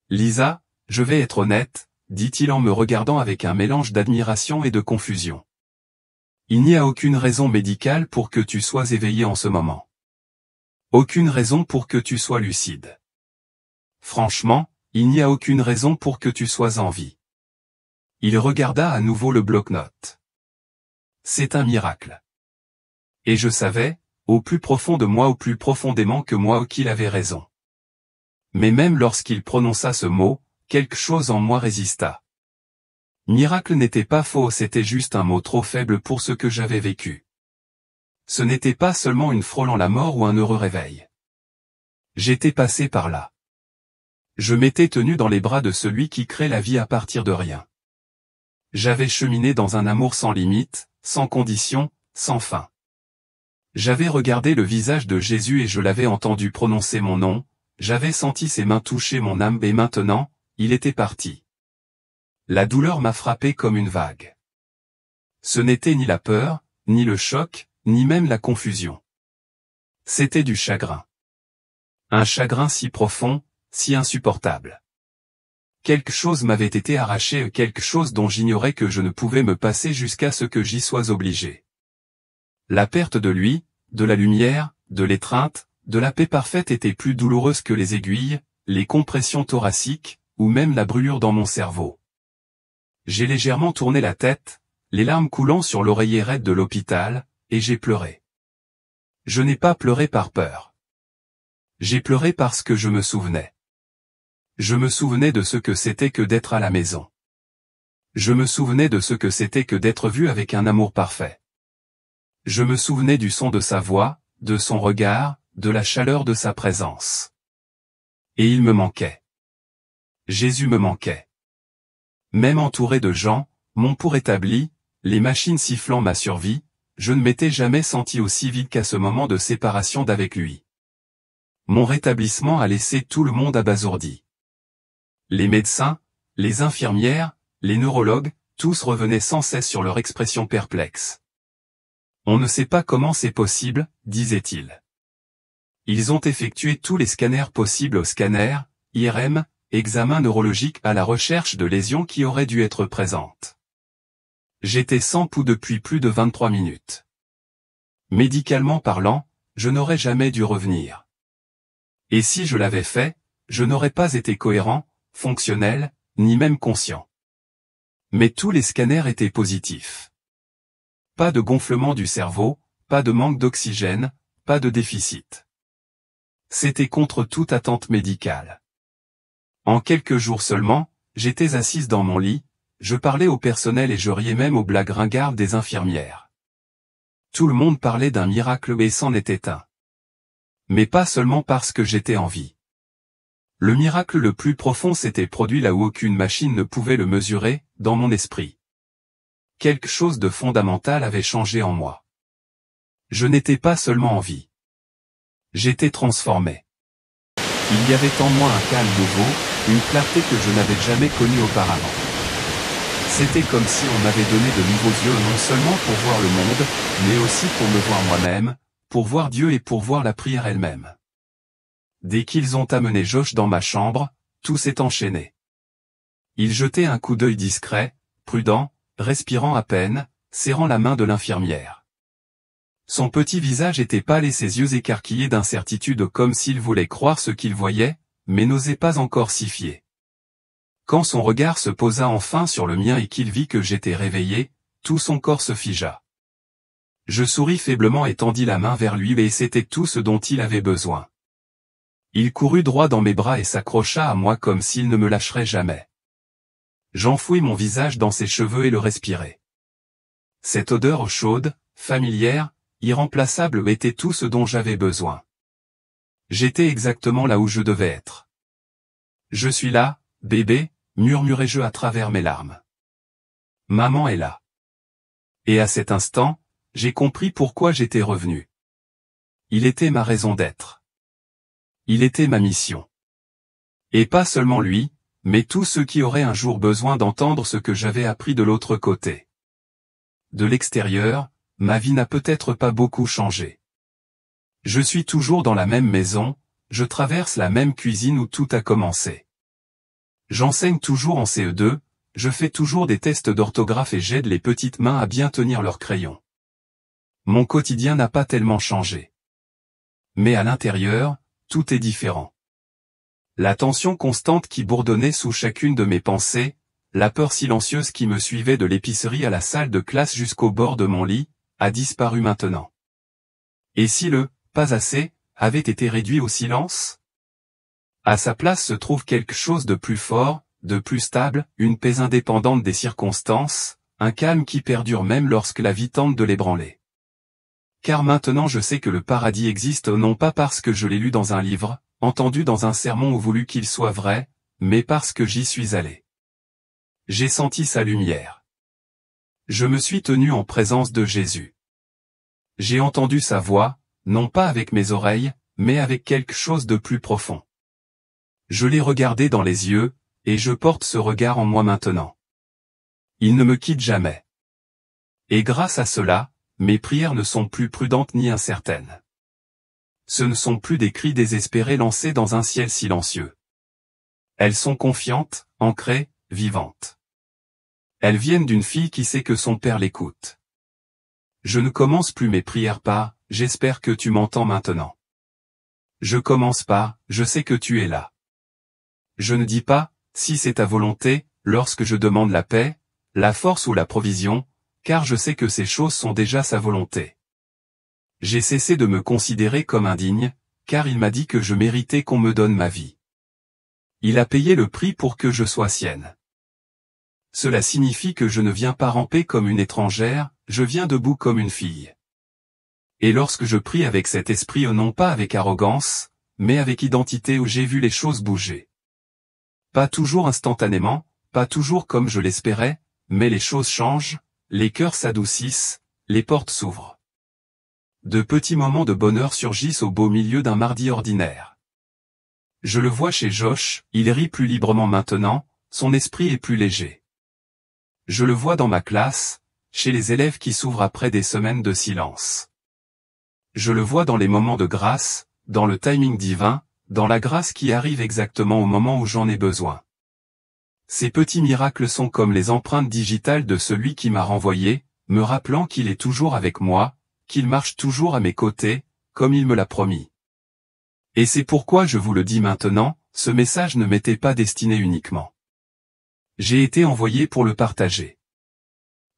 Lisa, je vais être honnête, » dit-il en me regardant avec un mélange d'admiration et de confusion. « Il n'y a aucune raison médicale pour que tu sois éveillé en ce moment. Aucune raison pour que tu sois lucide. Franchement, il n'y a aucune raison pour que tu sois en vie. » Il regarda à nouveau le bloc-notes. « C'est un miracle. » Et je savais, au plus profond de moi, au plus profondément que moi, qu'il avait raison. Mais même lorsqu'il prononça ce mot, quelque chose en moi résista. Miracle n'était pas faux, c'était juste un mot trop faible pour ce que j'avais vécu. Ce n'était pas seulement une frôlant la mort ou un heureux réveil. J'étais passé par là. Je m'étais tenu dans les bras de celui qui crée la vie à partir de rien. J'avais cheminé dans un amour sans limite, sans condition, sans fin. J'avais regardé le visage de Jésus et je l'avais entendu prononcer mon nom, j'avais senti ses mains toucher mon âme et maintenant, il était parti. La douleur m'a frappé comme une vague. Ce n'était ni la peur, ni le choc, ni même la confusion. C'était du chagrin. Un chagrin si profond, si insupportable. Quelque chose m'avait été arraché, quelque chose dont j'ignorais que je ne pouvais me passer jusqu'à ce que j'y sois obligé. La perte de lui, de la lumière, de l'étreinte, de la paix parfaite était plus douloureuse que les aiguilles, les compressions thoraciques, ou même la brûlure dans mon cerveau. J'ai légèrement tourné la tête, les larmes coulant sur l'oreiller raide de l'hôpital, et j'ai pleuré. Je n'ai pas pleuré par peur. J'ai pleuré parce que je me souvenais. Je me souvenais de ce que c'était que d'être à la maison. Je me souvenais de ce que c'était que d'être vu avec un amour parfait. Je me souvenais du son de sa voix, de son regard, de la chaleur de sa présence. Et il me manquait. Jésus me manquait. Même entouré de gens, mon pour établi, les machines sifflant ma survie, je ne m'étais jamais senti aussi vide qu'à ce moment de séparation d'avec lui. Mon rétablissement a laissé tout le monde abasourdi. Les médecins, les infirmières, les neurologues, tous revenaient sans cesse sur leur expression perplexe. On ne sait pas comment c'est possible, disaient-ils. Ils ont effectué tous les scanners possibles au scanner, IRM, examen neurologique à la recherche de lésions qui auraient dû être présentes. J'étais sans pouls depuis plus de 23 minutes. Médicalement parlant, je n'aurais jamais dû revenir. Et si je l'avais fait, je n'aurais pas été cohérent, fonctionnel, ni même conscient. Mais tous les scanners étaient positifs. Pas de gonflement du cerveau, pas de manque d'oxygène, pas de déficit. C'était contre toute attente médicale. En quelques jours seulement, j'étais assise dans mon lit, je parlais au personnel et je riais même aux blagues ringardes des infirmières. Tout le monde parlait d'un miracle et c'en était un. Mais pas seulement parce que j'étais en vie. Le miracle le plus profond s'était produit là où aucune machine ne pouvait le mesurer, dans mon esprit. Quelque chose de fondamental avait changé en moi. Je n'étais pas seulement en vie. J'étais transformé. Il y avait en moi un calme nouveau, une clarté que je n'avais jamais connue auparavant. C'était comme si on m'avait donné de nouveaux yeux non seulement pour voir le monde, mais aussi pour me voir moi-même, pour voir Dieu et pour voir la prière elle-même. Dès qu'ils ont amené Josh dans ma chambre, tout s'est enchaîné. Il jetait un coup d'œil discret, prudent, respirant à peine, serrant la main de l'infirmière. Son petit visage était pâle et ses yeux écarquillés d'incertitude comme s'il voulait croire ce qu'il voyait, mais n'osait pas encore s'y fier. Quand son regard se posa enfin sur le mien et qu'il vit que j'étais réveillé, tout son corps se figea. Je souris faiblement et tendis la main vers lui et c'était tout ce dont il avait besoin. Il courut droit dans mes bras et s'accrocha à moi comme s'il ne me lâcherait jamais. J'enfouis mon visage dans ses cheveux et le respirai. Cette odeur chaude, familière, irremplaçable était tout ce dont j'avais besoin. J'étais exactement là où je devais être. Je suis là, bébé, murmurai-je à travers mes larmes. Maman est là. Et à cet instant, j'ai compris pourquoi j'étais revenu. Il était ma raison d'être. Il était ma mission. Et pas seulement lui, mais tous ceux qui auraient un jour besoin d'entendre ce que j'avais appris de l'autre côté. De l'extérieur, ma vie n'a peut-être pas beaucoup changé. Je suis toujours dans la même maison, je traverse la même cuisine où tout a commencé. J'enseigne toujours en CE2, je fais toujours des tests d'orthographe et j'aide les petites mains à bien tenir leur crayon. Mon quotidien n'a pas tellement changé. Mais à l'intérieur, tout est différent. La tension constante qui bourdonnait sous chacune de mes pensées, la peur silencieuse qui me suivait de l'épicerie à la salle de classe jusqu'au bord de mon lit, a disparu maintenant. Et si le « pas assez » avait été réduit au silence ? À sa place se trouve quelque chose de plus fort, de plus stable, une paix indépendante des circonstances, un calme qui perdure même lorsque la vie tente de l'ébranler. Car maintenant je sais que le paradis existe non pas parce que je l'ai lu dans un livre, entendu dans un sermon ou voulu qu'il soit vrai, mais parce que j'y suis allé. J'ai senti sa lumière. Je me suis tenu en présence de Jésus. J'ai entendu sa voix, non pas avec mes oreilles, mais avec quelque chose de plus profond. Je l'ai regardé dans les yeux, et je porte ce regard en moi maintenant. Il ne me quitte jamais. Et grâce à cela, mes prières ne sont plus prudentes ni incertaines. Ce ne sont plus des cris désespérés lancés dans un ciel silencieux. Elles sont confiantes, ancrées, vivantes. Elles viennent d'une fille qui sait que son père l'écoute. Je ne commence plus mes prières par « j'espère que tu m'entends maintenant ». Je commence par « je sais que tu es là ». Je ne dis pas « si c'est ta volonté » lorsque je demande la paix, la force ou la provision, car je sais que ces choses sont déjà sa volonté. J'ai cessé de me considérer comme indigne, car il m'a dit que je méritais qu'on me donne ma vie. Il a payé le prix pour que je sois sienne. Cela signifie que je ne viens pas ramper comme une étrangère, je viens debout comme une fille. Et lorsque je prie avec cet esprit non pas avec arrogance, mais avec identité où j'ai vu les choses bouger. Pas toujours instantanément, pas toujours comme je l'espérais, mais les choses changent, les cœurs s'adoucissent, les portes s'ouvrent. De petits moments de bonheur surgissent au beau milieu d'un mardi ordinaire. Je le vois chez Josh, il rit plus librement maintenant, son esprit est plus léger. Je le vois dans ma classe, chez les élèves qui s'ouvrent après des semaines de silence. Je le vois dans les moments de grâce, dans le timing divin, dans la grâce qui arrive exactement au moment où j'en ai besoin. Ces petits miracles sont comme les empreintes digitales de celui qui m'a renvoyé, me rappelant qu'il est toujours avec moi, qu'il marche toujours à mes côtés, comme il me l'a promis. Et c'est pourquoi je vous le dis maintenant, ce message ne m'était pas destiné uniquement. J'ai été envoyé pour le partager.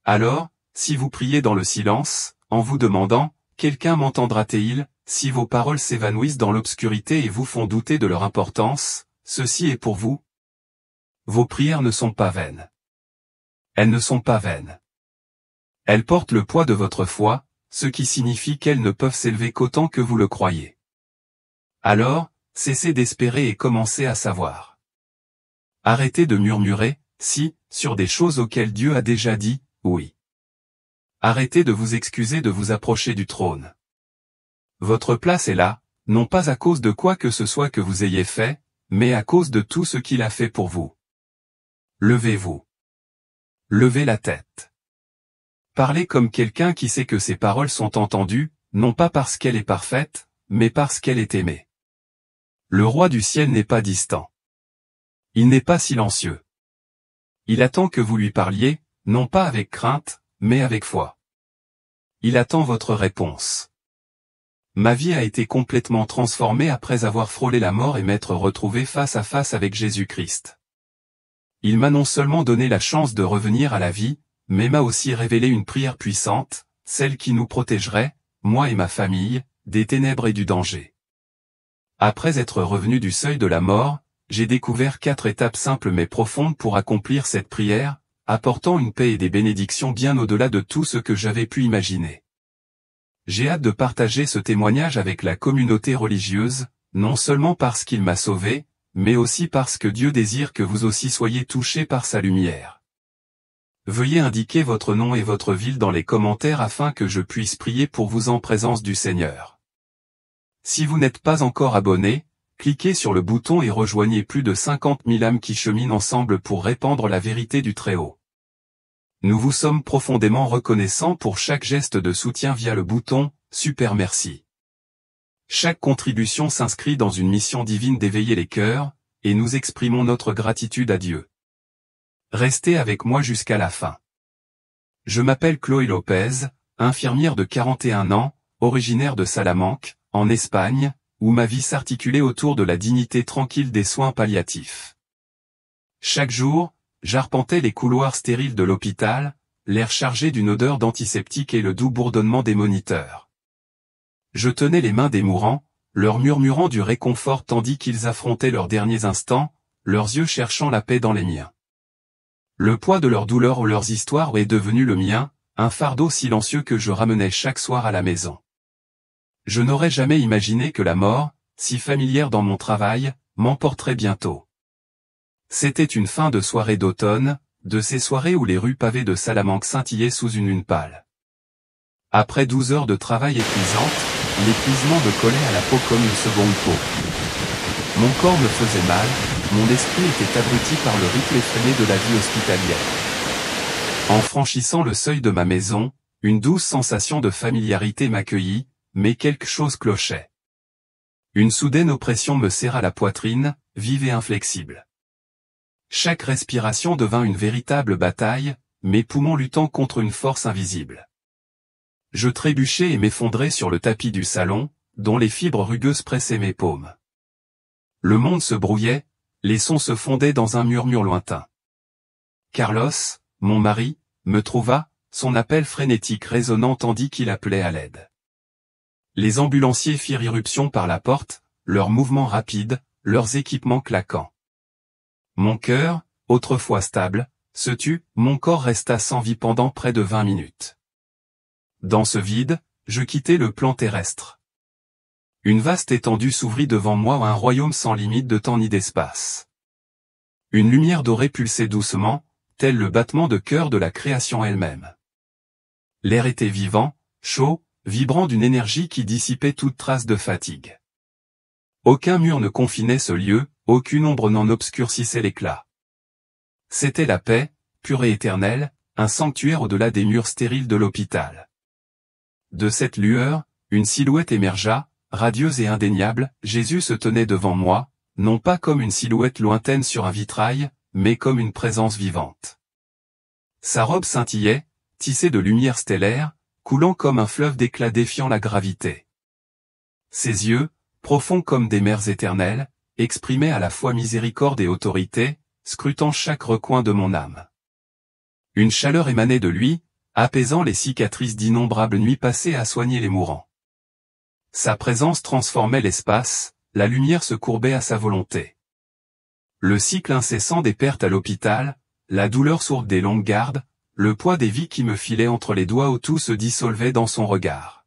Alors, si vous priez dans le silence, en vous demandant, quelqu'un m'entendra-t-il, si vos paroles s'évanouissent dans l'obscurité et vous font douter de leur importance, ceci est pour vous. Vos prières ne sont pas vaines. Elles ne sont pas vaines. Elles portent le poids de votre foi, ce qui signifie qu'elles ne peuvent s'élever qu'autant que vous le croyez. Alors, cessez d'espérer et commencez à savoir. Arrêtez de murmurer, si, sur des choses auxquelles Dieu a déjà dit, oui. Arrêtez de vous excuser de vous approcher du trône. Votre place est là, non pas à cause de quoi que ce soit que vous ayez fait, mais à cause de tout ce qu'il a fait pour vous. Levez-vous. Levez la tête. Parlez comme quelqu'un qui sait que ses paroles sont entendues, non pas parce qu'elle est parfaite, mais parce qu'elle est aimée. Le roi du ciel n'est pas distant. Il n'est pas silencieux. Il attend que vous lui parliez, non pas avec crainte, mais avec foi. Il attend votre réponse. Ma vie a été complètement transformée après avoir frôlé la mort et m'être retrouvé face à face avec Jésus-Christ. Il m'a non seulement donné la chance de revenir à la vie, mais m'a aussi révélé une prière puissante, celle qui nous protégerait, moi et ma famille, des ténèbres et du danger. Après être revenu du seuil de la mort, j'ai découvert 4 étapes simples mais profondes pour accomplir cette prière, apportant une paix et des bénédictions bien au-delà de tout ce que j'avais pu imaginer. J'ai hâte de partager ce témoignage avec la communauté religieuse, non seulement parce qu'il m'a sauvé, mais aussi parce que Dieu désire que vous aussi soyez touchés par sa lumière. Veuillez indiquer votre nom et votre ville dans les commentaires afin que je puisse prier pour vous en présence du Seigneur. Si vous n'êtes pas encore abonné, cliquez sur le bouton et rejoignez plus de 50 000 âmes qui cheminent ensemble pour répandre la vérité du Très-Haut. Nous vous sommes profondément reconnaissants pour chaque geste de soutien via le bouton « Super merci ». Chaque contribution s'inscrit dans une mission divine d'éveiller les cœurs, et nous exprimons notre gratitude à Dieu. Restez avec moi jusqu'à la fin. Je m'appelle Chloé Lopez, infirmière de 41 ans, originaire de Salamanque, en Espagne, où ma vie s'articulait autour de la dignité tranquille des soins palliatifs. Chaque jour, j'arpentais les couloirs stériles de l'hôpital, l'air chargé d'une odeur d'antiseptique et le doux bourdonnement des moniteurs. Je tenais les mains des mourants, leur murmurant du réconfort tandis qu'ils affrontaient leurs derniers instants, leurs yeux cherchant la paix dans les miens. Le poids de leurs douleurs ou leurs histoires est devenu le mien, un fardeau silencieux que je ramenais chaque soir à la maison. Je n'aurais jamais imaginé que la mort, si familière dans mon travail, m'emporterait bientôt. C'était une fin de soirée d'automne, de ces soirées où les rues pavées de Salamanque scintillaient sous une lune pâle. Après 12 heures de travail épuisante, l'épuisement me collait à la peau comme une seconde peau. Mon corps me faisait mal, mon esprit était abruti par le rythme effréné de la vie hospitalière. En franchissant le seuil de ma maison, une douce sensation de familiarité m'accueillit, mais quelque chose clochait. Une soudaine oppression me serra la poitrine, vive et inflexible. Chaque respiration devint une véritable bataille, mes poumons luttant contre une force invisible. Je trébuchais et m'effondrais sur le tapis du salon, dont les fibres rugueuses pressaient mes paumes. Le monde se brouillait, les sons se fondaient dans un murmure lointain. Carlos, mon mari, me trouva, son appel frénétique résonnant tandis qu'il appelait à l'aide. Les ambulanciers firent irruption par la porte, leurs mouvements rapides, leurs équipements claquants. Mon cœur, autrefois stable, se tut, mon corps resta sans vie pendant près de 20 minutes. Dans ce vide, je quittai le plan terrestre. Une vaste étendue s'ouvrit devant moi, un royaume sans limite de temps ni d'espace. Une lumière dorée pulsait doucement, tel le battement de cœur de la création elle-même. L'air était vivant, chaud, vibrant d'une énergie qui dissipait toute trace de fatigue. Aucun mur ne confinait ce lieu, aucune ombre n'en obscurcissait l'éclat. C'était la paix, pure et éternelle, un sanctuaire au-delà des murs stériles de l'hôpital. De cette lueur, une silhouette émergea, radieuse et indéniable. Jésus se tenait devant moi, non pas comme une silhouette lointaine sur un vitrail, mais comme une présence vivante. Sa robe scintillait, tissée de lumière stellaire, coulant comme un fleuve d'éclat défiant la gravité. Ses yeux, profonds comme des mers éternelles, exprimaient à la fois miséricorde et autorité, scrutant chaque recoin de mon âme. Une chaleur émanait de lui, apaisant les cicatrices d'innombrables nuits passées à soigner les mourants. Sa présence transformait l'espace, la lumière se courbait à sa volonté. Le cycle incessant des pertes à l'hôpital, la douleur sourde des longues gardes, le poids des vies qui me filaient entre les doigts où tout se dissolvait dans son regard.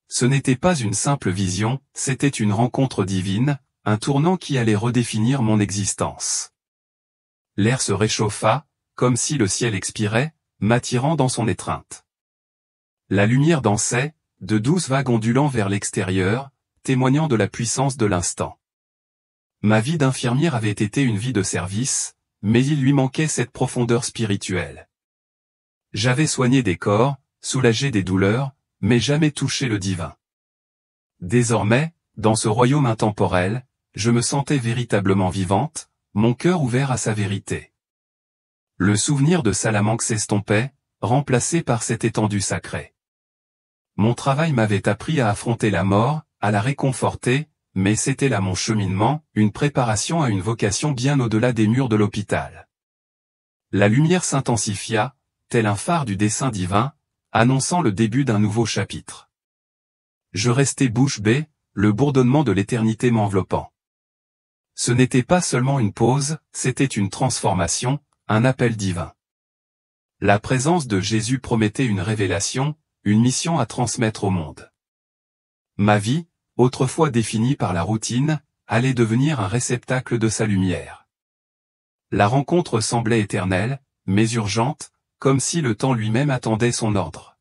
Ce n'était pas une simple vision, c'était une rencontre divine, un tournant qui allait redéfinir mon existence. L'air se réchauffa, comme si le ciel expirait, m'attirant dans son étreinte. La lumière dansait, de douces vagues ondulant vers l'extérieur, témoignant de la puissance de l'instant. Ma vie d'infirmière avait été une vie de service, mais il lui manquait cette profondeur spirituelle. J'avais soigné des corps, soulagé des douleurs, mais jamais touché le divin. Désormais, dans ce royaume intemporel, je me sentais véritablement vivante, mon cœur ouvert à sa vérité. Le souvenir de Salamanque s'estompait, remplacé par cette étendue sacrée. Mon travail m'avait appris à affronter la mort, à la réconforter, mais c'était là mon cheminement, une préparation à une vocation bien au-delà des murs de l'hôpital. La lumière s'intensifia, tel un phare du dessein divin, annonçant le début d'un nouveau chapitre. Je restais bouche bée, le bourdonnement de l'éternité m'enveloppant. Ce n'était pas seulement une pause, c'était une transformation, un appel divin. La présence de Jésus promettait une révélation, une mission à transmettre au monde. Ma vie, autrefois définie par la routine, allait devenir un réceptacle de sa lumière. La rencontre semblait éternelle, mais urgente, comme si le temps lui-même attendait son ordre.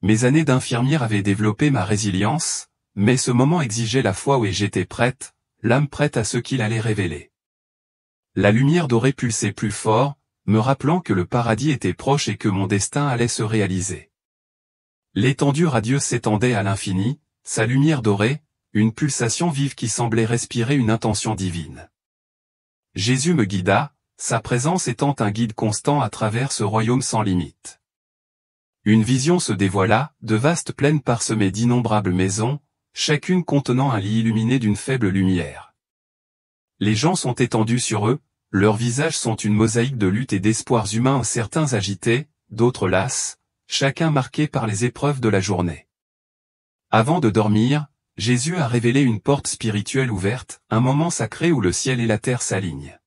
Mes années d'infirmière avaient développé ma résilience, mais ce moment exigeait la foi où j'étais prête, l'âme prête à ce qu'il allait révéler. La lumière dorée pulsait plus fort, me rappelant que le paradis était proche et que mon destin allait se réaliser. L'étendue radieuse s'étendait à l'infini, sa lumière dorée, une pulsation vive qui semblait respirer une intention divine. Jésus me guida, sa présence étant un guide constant à travers ce royaume sans limite. Une vision se dévoila, de vastes plaines parsemées d'innombrables maisons, chacune contenant un lit illuminé d'une faible lumière. Les gens sont étendus sur eux, leurs visages sont une mosaïque de lutte et d'espoirs humains, certains agités, d'autres lasses, chacun marqué par les épreuves de la journée. Avant de dormir, Jésus a révélé une porte spirituelle ouverte, un moment sacré où le ciel et la terre s'alignent.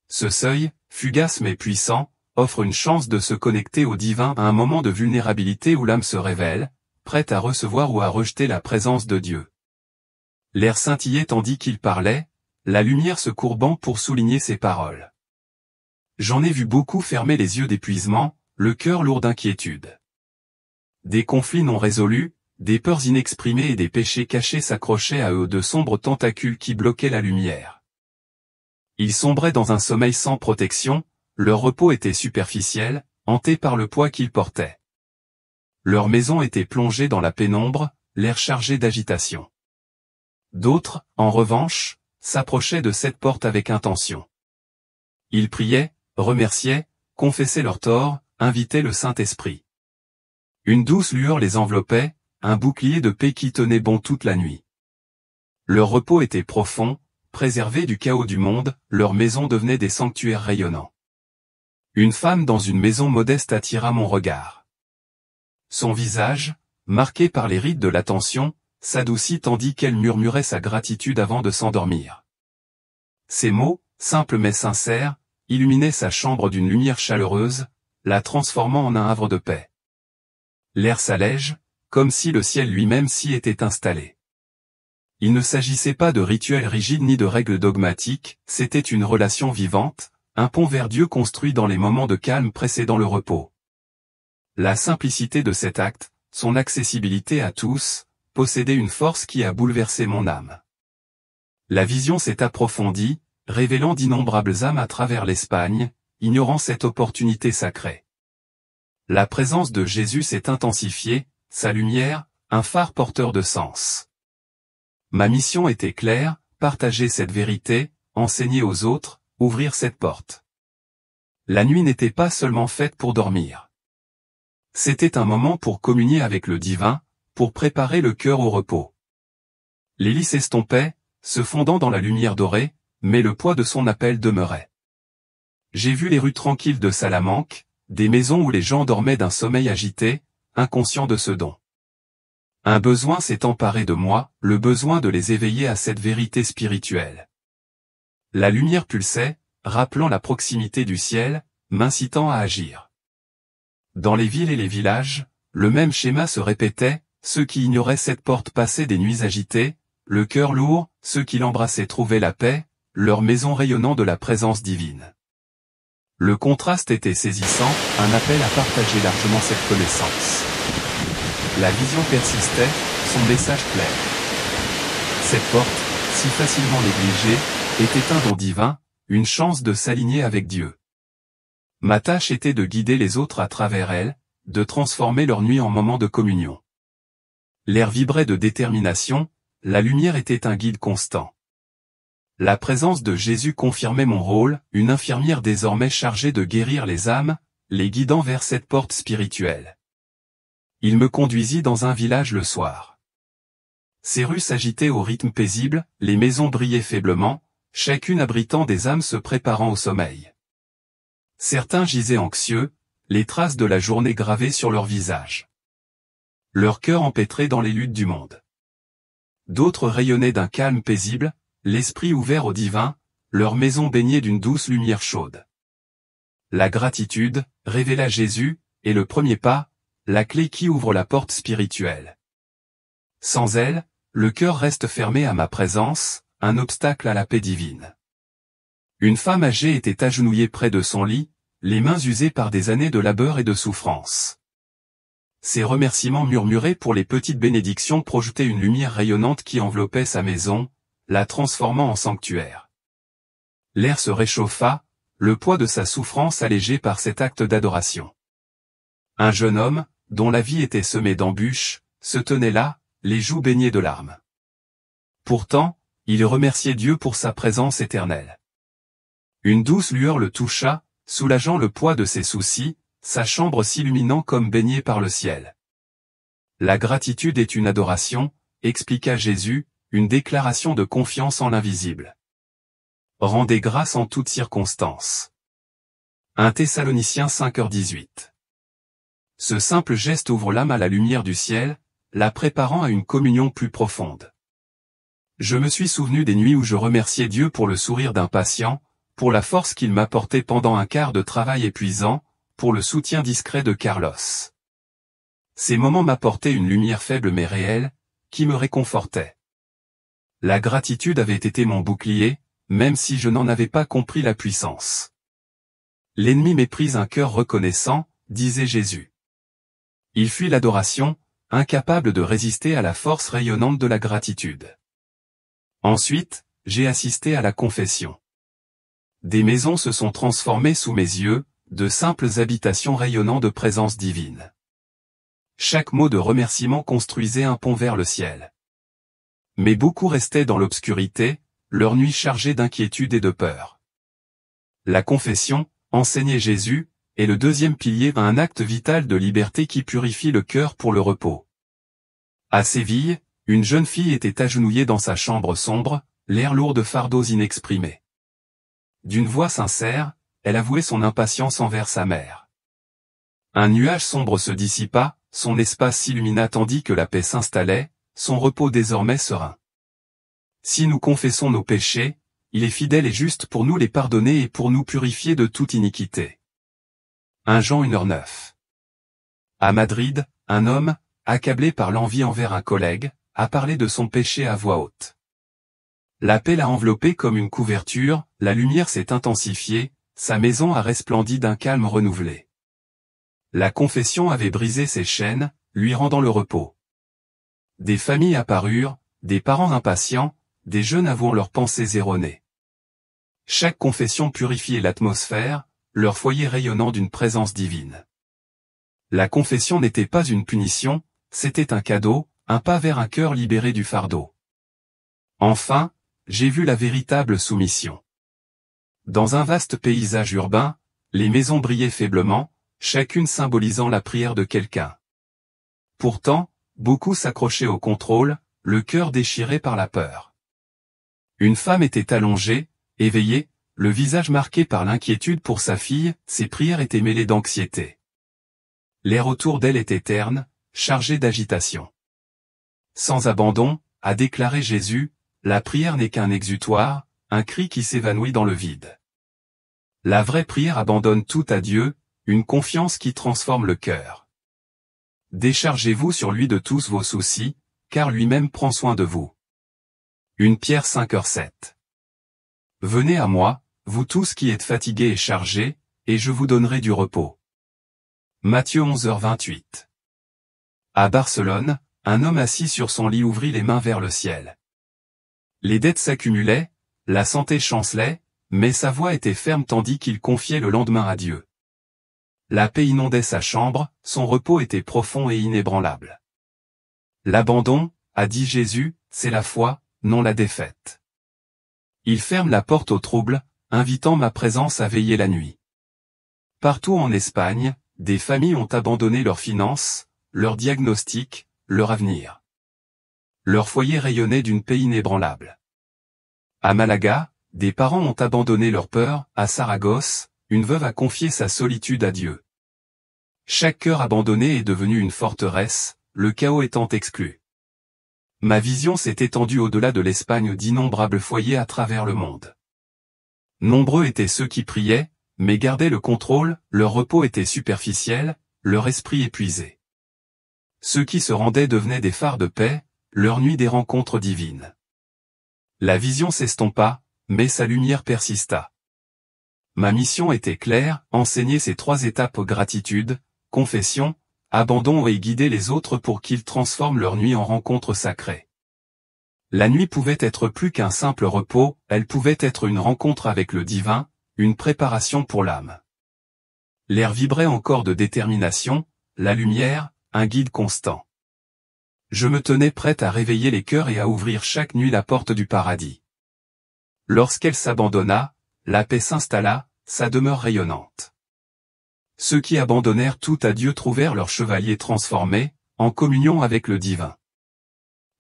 Ce seuil, fugace mais puissant, offre une chance de se connecter au divin à un moment de vulnérabilité où l'âme se révèle, prête à recevoir ou à rejeter la présence de Dieu. L'air scintillait tandis qu'il parlait, la lumière se courbant pour souligner ses paroles. J'en ai vu beaucoup fermer les yeux d'épuisement, le cœur lourd d'inquiétude. Des conflits non résolus, des peurs inexprimées et des péchés cachés s'accrochaient à eux de sombres tentacules qui bloquaient la lumière. Ils sombraient dans un sommeil sans protection, leur repos était superficiel, hanté par le poids qu'ils portaient. Leur maison était plongée dans la pénombre, l'air chargé d'agitation. D'autres, en revanche, s'approchaient de cette porte avec intention. Ils priaient, remerciaient, confessaient leurs torts, invitaient le Saint-Esprit. Une douce lueur les enveloppait, un bouclier de paix qui tenait bon toute la nuit. Leur repos était profond, préservé du chaos du monde, leur maison devenait des sanctuaires rayonnants. Une femme dans une maison modeste attira mon regard. Son visage, marqué par les rides de l'attention, s'adoucit tandis qu'elle murmurait sa gratitude avant de s'endormir. Ces mots, simples mais sincères, illuminaient sa chambre d'une lumière chaleureuse, la transformant en un havre de paix. L'air s'allège, comme si le ciel lui-même s'y était installé. Il ne s'agissait pas de rituels rigides ni de règles dogmatiques, c'était une relation vivante, un pont vers Dieu construit dans les moments de calme précédant le repos. La simplicité de cet acte, son accessibilité à tous, possédait une force qui a bouleversé mon âme. La vision s'est approfondie, révélant d'innombrables âmes à travers l'Espagne, ignorant cette opportunité sacrée. La présence de Jésus s'est intensifiée, sa lumière, un phare porteur de sens. Ma mission était claire, partager cette vérité, enseigner aux autres, ouvrir cette porte. La nuit n'était pas seulement faite pour dormir. C'était un moment pour communier avec le divin, pour préparer le cœur au repos. Les lits s'estompaient, se fondant dans la lumière dorée, mais le poids de son appel demeurait. J'ai vu les rues tranquilles de Salamanque, des maisons où les gens dormaient d'un sommeil agité, inconscients de ce don. Un besoin s'est emparé de moi, le besoin de les éveiller à cette vérité spirituelle. La lumière pulsait, rappelant la proximité du ciel, m'incitant à agir. Dans les villes et les villages, le même schéma se répétait, ceux qui ignoraient cette porte passaient des nuits agitées, le cœur lourd, ceux qui l'embrassaient trouvaient la paix, leur maison rayonnant de la présence divine. Le contraste était saisissant, un appel à partager largement cette connaissance. La vision persistait, son message clair. Cette porte, si facilement négligée, était un don divin, une chance de s'aligner avec Dieu. Ma tâche était de guider les autres à travers elle, de transformer leur nuit en moment de communion. L'air vibrait de détermination, la lumière était un guide constant. La présence de Jésus confirmait mon rôle, une infirmière désormais chargée de guérir les âmes, les guidant vers cette porte spirituelle. Il me conduisit dans un village le soir. Ces rues s'agitaient au rythme paisible, les maisons brillaient faiblement, chacune abritant des âmes se préparant au sommeil. Certains gisaient anxieux, les traces de la journée gravées sur leur visage. Leur cœur empêtré dans les luttes du monde. D'autres rayonnaient d'un calme paisible, l'esprit ouvert au divin, leur maison baignée d'une douce lumière chaude. La gratitude, révéla Jésus, est le premier pas, la clé qui ouvre la porte spirituelle. Sans elle, le cœur reste fermé à ma présence, un obstacle à la paix divine. Une femme âgée était agenouillée près de son lit, les mains usées par des années de labeur et de souffrance. Ses remerciements murmurés pour les petites bénédictions projetaient une lumière rayonnante qui enveloppait sa maison, la transformant en sanctuaire. L'air se réchauffa, le poids de sa souffrance allégé par cet acte d'adoration. Un jeune homme, dont la vie était semée d'embûches, se tenait là, les joues baignées de larmes. Pourtant, il remerciait Dieu pour sa présence éternelle. Une douce lueur le toucha, soulageant le poids de ses soucis, sa chambre s'illuminant comme baignée par le ciel. La gratitude est une adoration, expliqua Jésus, une déclaration de confiance en l'invisible. Rendez grâce en toutes circonstances. 1 Thessaloniciens 5h18. Ce simple geste ouvre l'âme à la lumière du ciel, la préparant à une communion plus profonde. Je me suis souvenu des nuits où je remerciais Dieu pour le sourire d'un patient, pour la force qu'il m'apportait pendant un quart de travail épuisant, pour le soutien discret de Carlos. Ces moments m'apportaient une lumière faible mais réelle, qui me réconfortait. La gratitude avait été mon bouclier, même si je n'en avais pas compris la puissance. L'ennemi méprise un cœur reconnaissant, disait Jésus. Il fuit l'adoration, incapable de résister à la force rayonnante de la gratitude. Ensuite, j'ai assisté à la confession. Des maisons se sont transformées sous mes yeux, de simples habitations rayonnant de présence divine. Chaque mot de remerciement construisait un pont vers le ciel. Mais beaucoup restaient dans l'obscurité, leur nuit chargée d'inquiétude et de peur. La confession, enseignait Jésus, est le deuxième pilier à un acte vital de liberté qui purifie le cœur pour le repos. À Séville, une jeune fille était agenouillée dans sa chambre sombre, l'air lourd de fardeaux inexprimés. D'une voix sincère, elle avouait son impatience envers sa mère. Un nuage sombre se dissipa, son espace s'illumina tandis que la paix s'installait, son repos désormais serein. Si nous confessons nos péchés, il est fidèle et juste pour nous les pardonner et pour nous purifier de toute iniquité. 1 Jean 1h9. À Madrid, un homme, accablé par l'envie envers un collègue, a parlé de son péché à voix haute. La paix l'a enveloppé comme une couverture, la lumière s'est intensifiée, sa maison a resplendi d'un calme renouvelé. La confession avait brisé ses chaînes, lui rendant le repos. Des familles apparurent, des parents impatients, des jeunes avouant leurs pensées erronées. Chaque confession purifiait l'atmosphère, leur foyer rayonnant d'une présence divine. La confession n'était pas une punition, c'était un cadeau, un pas vers un cœur libéré du fardeau. Enfin, j'ai vu la véritable soumission. Dans un vaste paysage urbain, les maisons brillaient faiblement, chacune symbolisant la prière de quelqu'un. Pourtant, beaucoup s'accrochaient au contrôle, le cœur déchiré par la peur. Une femme était allongée, éveillée, le visage marqué par l'inquiétude pour sa fille, ses prières étaient mêlées d'anxiété. L'air autour d'elle était terne, chargé d'agitation. Sans abandon, a déclaré Jésus, la prière n'est qu'un exutoire, un cri qui s'évanouit dans le vide. La vraie prière abandonne tout à Dieu, une confiance qui transforme le cœur. Déchargez-vous sur lui de tous vos soucis, car lui-même prend soin de vous. 1 Pierre 5h7. Venez à moi, vous tous qui êtes fatigués et chargés, et je vous donnerai du repos. Matthieu 11h28. À Barcelone, un homme assis sur son lit ouvrit les mains vers le ciel. Les dettes s'accumulaient, la santé chancelait, mais sa voix était ferme tandis qu'il confiait le lendemain à Dieu. La paix inondait sa chambre, son repos était profond et inébranlable. L'abandon, a dit Jésus, c'est la foi, non la défaite. Il ferme la porte au trouble, invitant ma présence à veiller la nuit. Partout en Espagne, des familles ont abandonné leurs finances, leurs diagnostics, leur avenir. Leur foyer rayonnait d'une paix inébranlable. À Malaga, des parents ont abandonné leur peur, à Saragosse, une veuve a confié sa solitude à Dieu. Chaque cœur abandonné est devenu une forteresse, le chaos étant exclu. Ma vision s'est étendue au-delà de l'Espagne d'innombrables foyers à travers le monde. Nombreux étaient ceux qui priaient, mais gardaient le contrôle, leur repos était superficiel, leur esprit épuisé. Ceux qui se rendaient devenaient des phares de paix, leur nuit des rencontres divines. La vision s'estompa, mais sa lumière persista. Ma mission était claire, enseigner ces 3 étapes: gratitude, confession, abandon et guider les autres pour qu'ils transforment leur nuit en rencontre sacrée. La nuit pouvait être plus qu'un simple repos, elle pouvait être une rencontre avec le divin, une préparation pour l'âme. L'air vibrait encore de détermination, la lumière, un guide constant. Je me tenais prête à réveiller les cœurs et à ouvrir chaque nuit la porte du paradis. Lorsqu'elle s'abandonna, la paix s'installa, sa demeure rayonnante. Ceux qui abandonnèrent tout à Dieu trouvèrent leur chevalier transformé, en communion avec le divin.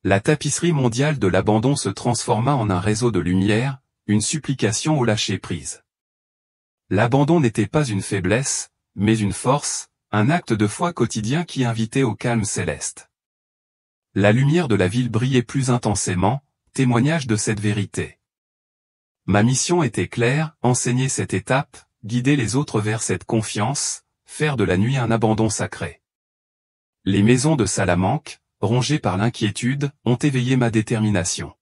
La tapisserie mondiale de l'abandon se transforma en un réseau de lumière, une supplication au lâcher-prise. L'abandon n'était pas une faiblesse, mais une force, un acte de foi quotidien qui invitait au calme céleste. La lumière de la ville brillait plus intensément, témoignage de cette vérité. Ma mission était claire, enseigner cette étape, guider les autres vers cette confiance, faire de la nuit un abandon sacré. Les maisons de Salamanque, rongées par l'inquiétude, ont éveillé ma détermination.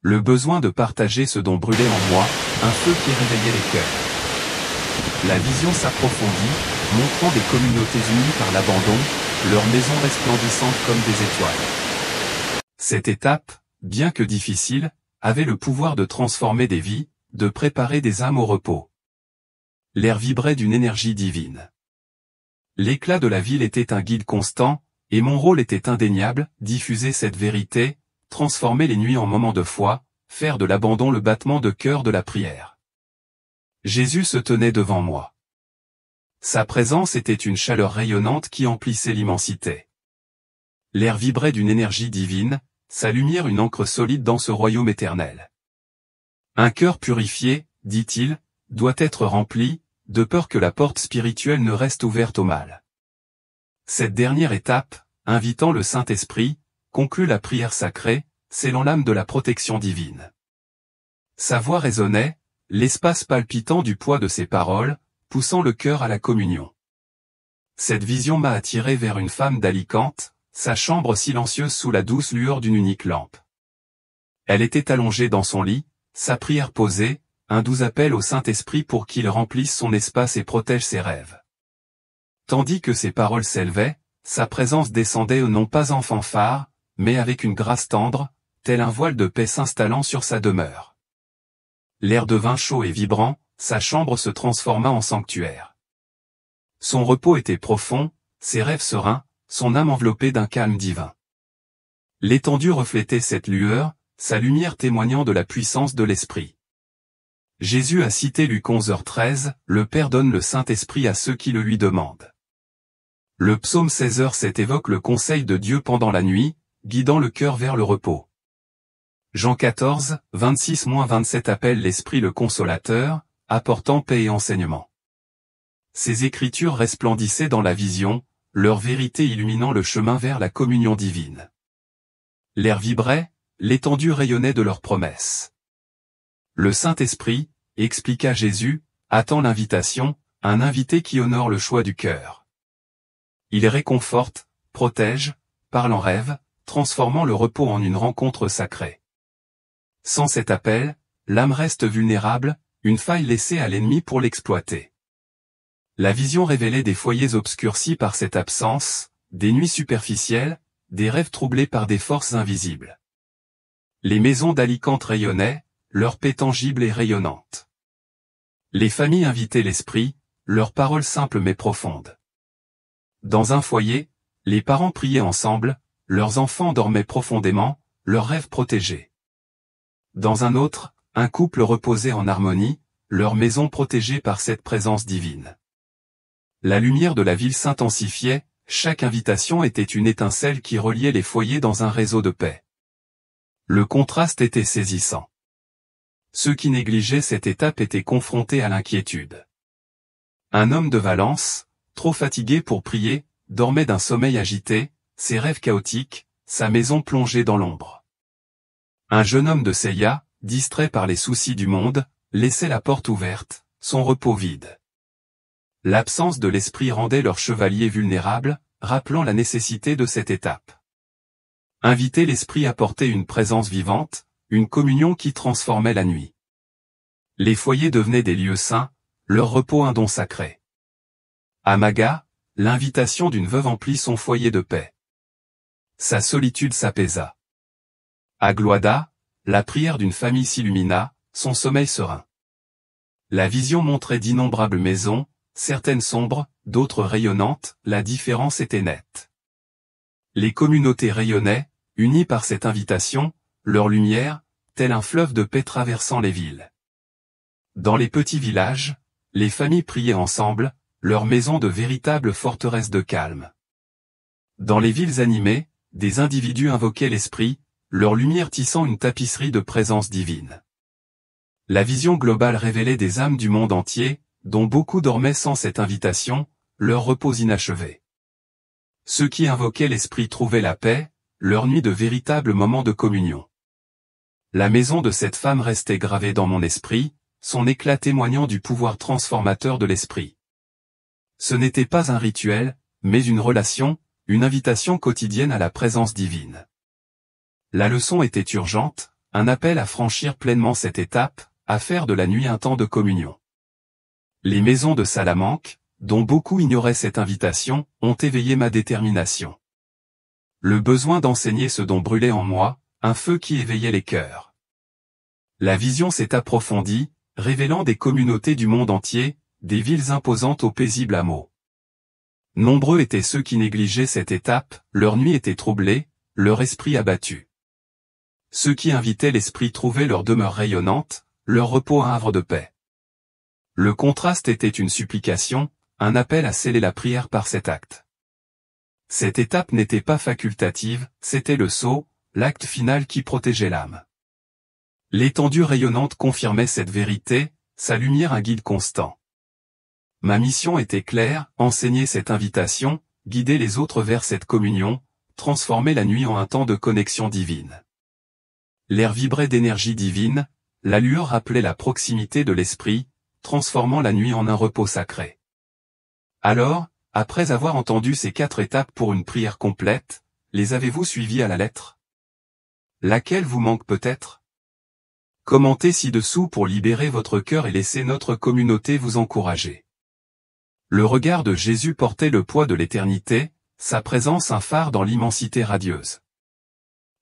Le besoin de partager ce dont brûlait en moi, un feu qui réveillait les cœurs. La vision s'approfondit, montrant des communautés unies par l'abandon, leurs maisons resplendissantes comme des étoiles. Cette étape, bien que difficile, avait le pouvoir de transformer des vies, de préparer des âmes au repos. L'air vibrait d'une énergie divine. L'éclat de la ville était un guide constant, et mon rôle était indéniable, diffuser cette vérité, transformer les nuits en moments de foi, faire de l'abandon le battement de cœur de la prière. Jésus se tenait devant moi. Sa présence était une chaleur rayonnante qui emplissait l'immensité. L'air vibrait d'une énergie divine, sa lumière une encre solide dans ce royaume éternel. Un cœur purifié, dit-il, doit être rempli, de peur que la porte spirituelle ne reste ouverte au mal. Cette dernière étape, invitant le Saint-Esprit, conclut la prière sacrée, scellant l'âme de la protection divine. Sa voix résonnait, l'espace palpitant du poids de ses paroles, poussant le cœur à la communion. Cette vision m'a attiré vers une femme d'Alicante, sa chambre silencieuse sous la douce lueur d'une unique lampe. Elle était allongée dans son lit, sa prière posée, un doux appel au Saint-Esprit pour qu'il remplisse son espace et protège ses rêves. Tandis que ses paroles s'élevaient, sa présence descendait non pas en fanfare, mais avec une grâce tendre, tel un voile de paix s'installant sur sa demeure. L'air devint chaud et vibrant, sa chambre se transforma en sanctuaire. Son repos était profond, ses rêves sereins, son âme enveloppée d'un calme divin. L'étendue reflétait cette lueur, sa lumière témoignant de la puissance de l'Esprit. Jésus a cité Luc 11h13, le Père donne le Saint-Esprit à ceux qui le lui demandent. Le psaume 16h7 évoque le conseil de Dieu pendant la nuit, guidant le cœur vers le repos. Jean 14, 26-27 appelle l'Esprit le Consolateur, apportant paix et enseignement. Ces écritures resplendissaient dans la vision, leur vérité illuminant le chemin vers la communion divine. L'air vibrait, l'étendue rayonnait de leurs promesses. Le Saint-Esprit, expliqua Jésus, attend l'invitation, un invité qui honore le choix du cœur. Il réconforte, protège, parle en rêve, transformant le repos en une rencontre sacrée. Sans cet appel, l'âme reste vulnérable, une faille laissée à l'ennemi pour l'exploiter. La vision révélait des foyers obscurcis par cette absence, des nuits superficielles, des rêves troublés par des forces invisibles. Les maisons d'Alicante rayonnaient, leur paix tangible et rayonnante. Les familles invitaient l'Esprit, leurs paroles simples mais profondes. Dans un foyer, les parents priaient ensemble, leurs enfants dormaient profondément, leurs rêves protégés. Dans un autre, un couple reposait en harmonie, leur maison protégée par cette présence divine. La lumière de la ville s'intensifiait, chaque invitation était une étincelle qui reliait les foyers dans un réseau de paix. Le contraste était saisissant. Ceux qui négligeaient cette étape étaient confrontés à l'inquiétude. Un homme de Valence, trop fatigué pour prier, dormait d'un sommeil agité, ses rêves chaotiques, sa maison plongée dans l'ombre. Un jeune homme de Seya, distrait par les soucis du monde, laissait la porte ouverte, son repos vide. L'absence de l'esprit rendait leur chevalier vulnérable, rappelant la nécessité de cette étape. Inviter l'esprit apportait une présence vivante, une communion qui transformait la nuit. Les foyers devenaient des lieux saints, leur repos un don sacré. À Maga, l'invitation d'une veuve emplit son foyer de paix. Sa solitude s'apaisa. À Glouada, la prière d'une famille s'illumina, son sommeil serein. La vision montrait d'innombrables maisons, certaines sombres, d'autres rayonnantes, la différence était nette. Les communautés rayonnaient, unies par cette invitation, leur lumière, tel un fleuve de paix traversant les villes. Dans les petits villages, les familles priaient ensemble, leurs maisons de véritables forteresses de calme. Dans les villes animées, des individus invoquaient l'esprit, leur lumière tissant une tapisserie de présence divine. La vision globale révélait des âmes du monde entier, dont beaucoup dormaient sans cette invitation, leur repos inachevé. Ceux qui invoquaient l'esprit trouvaient la paix, leur nuit de véritables moments de communion. La maison de cette femme restait gravée dans mon esprit, son éclat témoignant du pouvoir transformateur de l'esprit. Ce n'était pas un rituel, mais une relation, une invitation quotidienne à la présence divine. La leçon était urgente, un appel à franchir pleinement cette étape, à faire de la nuit un temps de communion. Les maisons de Salamanque, dont beaucoup ignoraient cette invitation, ont éveillé ma détermination. Le besoin d'enseigner ce dont brûlait en moi, un feu qui éveillait les cœurs. La vision s'est approfondie, révélant des communautés du monde entier, des villes imposantes aux paisibles hameaux. Nombreux étaient ceux qui négligeaient cette étape, leur nuit était troublée, leur esprit abattu. Ceux qui invitaient l'esprit trouvaient leur demeure rayonnante, leur repos un havre de paix. Le contraste était une supplication, un appel à sceller la prière par cet acte. Cette étape n'était pas facultative, c'était le sceau, l'acte final qui protégeait l'âme. L'étendue rayonnante confirmait cette vérité, sa lumière un guide constant. Ma mission était claire, enseigner cette invitation, guider les autres vers cette communion, transformer la nuit en un temps de connexion divine. L'air vibrait d'énergie divine, la lueur rappelait la proximité de l'esprit, transformant la nuit en un repos sacré. Alors, après avoir entendu ces 4 étapes pour une prière complète, les avez-vous suivies à la lettre? Laquelle vous manque peut-être? Commentez ci-dessous pour libérer votre cœur et laisser notre communauté vous encourager. Le regard de Jésus portait le poids de l'éternité, sa présence un phare dans l'immensité radieuse.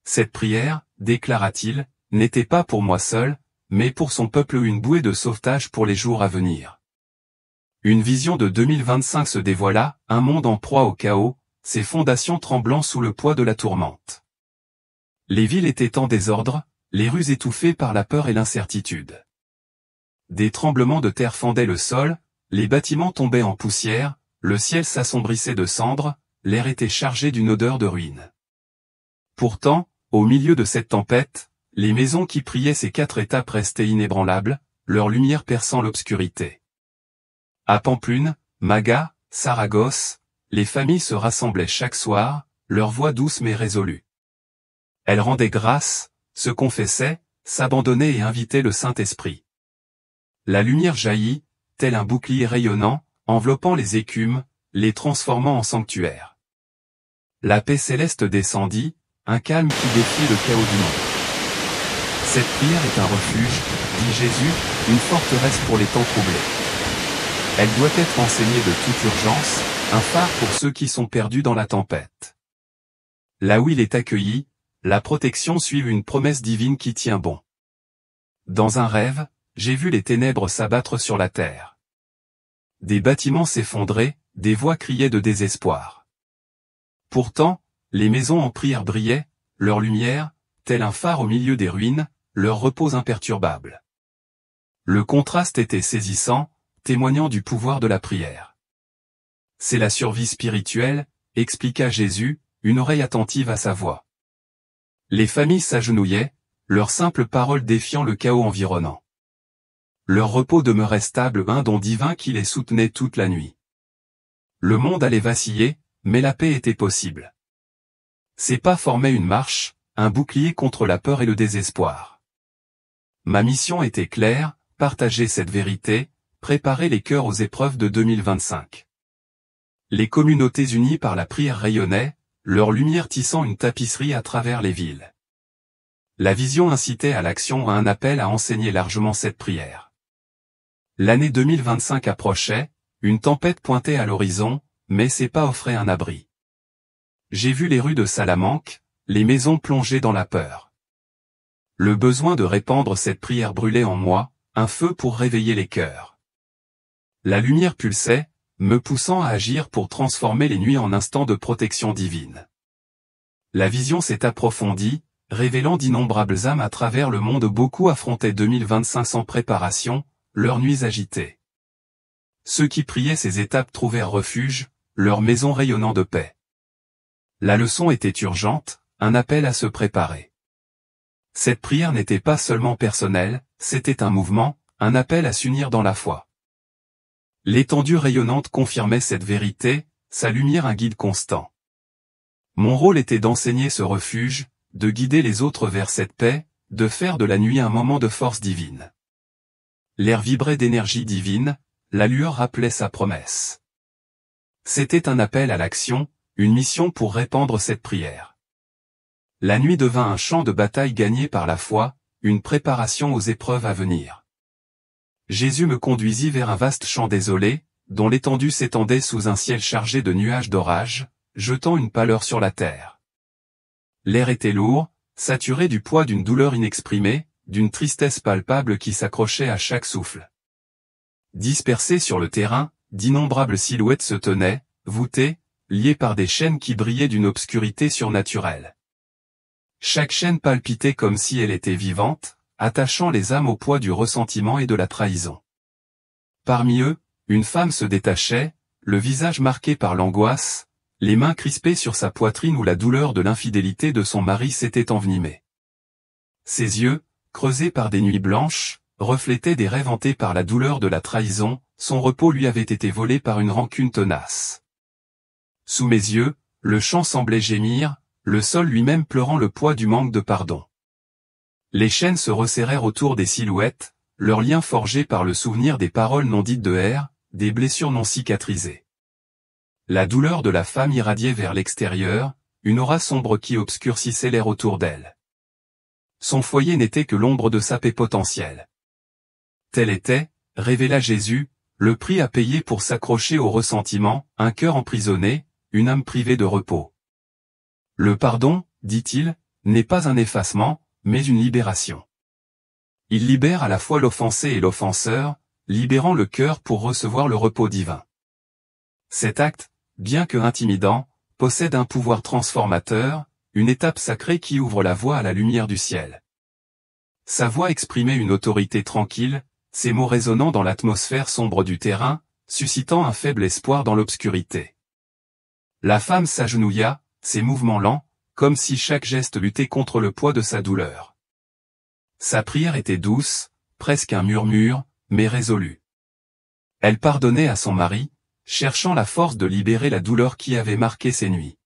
Cette prière, déclara-t-il, n'était pas pour moi seul, mais pour son peuple une bouée de sauvetage pour les jours à venir. Une vision de 2025 se dévoila, un monde en proie au chaos, ses fondations tremblant sous le poids de la tourmente. Les villes étaient en désordre, les rues étouffées par la peur et l'incertitude. Des tremblements de terre fendaient le sol, les bâtiments tombaient en poussière, le ciel s'assombrissait de cendres, l'air était chargé d'une odeur de ruine. Pourtant, au milieu de cette tempête, les maisons qui priaient ces 4 étapes restaient inébranlables, leur lumière perçant l'obscurité. À Pampelune, Maga, Saragosse, les familles se rassemblaient chaque soir, leur voix douce mais résolue. Elles rendaient grâce, se confessaient, s'abandonnaient et invitaient le Saint-Esprit. La lumière jaillit, tel un bouclier rayonnant, enveloppant les écumes, les transformant en sanctuaires. La paix céleste descendit, un calme qui défiait le chaos du monde. Cette prière est un refuge, dit Jésus, une forteresse pour les temps troublés. Elle doit être enseignée de toute urgence, un phare pour ceux qui sont perdus dans la tempête. Là où il est accueilli, la protection suit une promesse divine qui tient bon. Dans un rêve, j'ai vu les ténèbres s'abattre sur la terre. Des bâtiments s'effondraient, des voix criaient de désespoir. Pourtant, les maisons en prière brillaient, leur lumière, tel un phare au milieu des ruines, leur repos imperturbable. Le contraste était saisissant, témoignant du pouvoir de la prière. C'est la survie spirituelle, expliqua Jésus, une oreille attentive à sa voix. Les familles s'agenouillaient, leurs simples paroles défiant le chaos environnant. Leur repos demeurait stable, un don divin qui les soutenait toute la nuit. Le monde allait vaciller, mais la paix était possible. Ces pas formaient une marche, un bouclier contre la peur et le désespoir. Ma mission était claire, partager cette vérité, préparer les cœurs aux épreuves de 2025. Les communautés unies par la prière rayonnaient, leur lumière tissant une tapisserie à travers les villes. La vision incitait à l'action, à un appel à enseigner largement cette prière. L'année 2025 approchait, une tempête pointait à l'horizon, mais ses pas offraient un abri. J'ai vu les rues de Salamanque, les maisons plongées dans la peur. Le besoin de répandre cette prière brûlait en moi, un feu pour réveiller les cœurs. La lumière pulsait, me poussant à agir pour transformer les nuits en instants de protection divine. La vision s'est approfondie, révélant d'innombrables âmes à travers le monde. Beaucoup affrontaient 2025 sans préparation, leurs nuits agitées. Ceux qui priaient ces étapes trouvèrent refuge, leur maison rayonnant de paix. La leçon était urgente, un appel à se préparer. Cette prière n'était pas seulement personnelle, c'était un mouvement, un appel à s'unir dans la foi. L'étendue rayonnante confirmait cette vérité, sa lumière un guide constant. Mon rôle était d'enseigner ce refuge, de guider les autres vers cette paix, de faire de la nuit un moment de force divine. L'air vibrait d'énergie divine, la lueur rappelait sa promesse. C'était un appel à l'action, une mission pour répandre cette prière. La nuit devint un champ de bataille gagné par la foi, une préparation aux épreuves à venir. Jésus me conduisit vers un vaste champ désolé, dont l'étendue s'étendait sous un ciel chargé de nuages d'orage, jetant une pâleur sur la terre. L'air était lourd, saturé du poids d'une douleur inexprimée, d'une tristesse palpable qui s'accrochait à chaque souffle. Dispersées sur le terrain, d'innombrables silhouettes se tenaient, voûtées, liées par des chaînes qui brillaient d'une obscurité surnaturelle. Chaque chaîne palpitait comme si elle était vivante, attachant les âmes au poids du ressentiment et de la trahison. Parmi eux, une femme se détachait, le visage marqué par l'angoisse, les mains crispées sur sa poitrine où la douleur de l'infidélité de son mari s'était envenimée. Ses yeux, creusés par des nuits blanches, reflétaient des rêves hantés par la douleur de la trahison, son repos lui avait été volé par une rancune tenace. Sous mes yeux, le champ semblait gémir, le sol lui-même pleurant le poids du manque de pardon. Les chaînes se resserrèrent autour des silhouettes, leurs liens forgés par le souvenir des paroles non dites de haine, des blessures non cicatrisées. La douleur de la femme irradiait vers l'extérieur, une aura sombre qui obscurcissait l'air autour d'elle. Son foyer n'était que l'ombre de sa paix potentielle. Tel était, révéla Jésus, le prix à payer pour s'accrocher au ressentiment, un cœur emprisonné, une âme privée de repos. Le pardon, dit-il, n'est pas un effacement, mais une libération. Il libère à la fois l'offensé et l'offenseur, libérant le cœur pour recevoir le repos divin. Cet acte, bien que intimidant, possède un pouvoir transformateur, une étape sacrée qui ouvre la voie à la lumière du ciel. Sa voix exprimait une autorité tranquille, ses mots résonnant dans l'atmosphère sombre du terrain, suscitant un faible espoir dans l'obscurité. La femme s'agenouilla, ses mouvements lents, comme si chaque geste luttait contre le poids de sa douleur. Sa prière était douce, presque un murmure, mais résolue. Elle pardonnait à son mari, cherchant la force de libérer la douleur qui avait marqué ses nuits.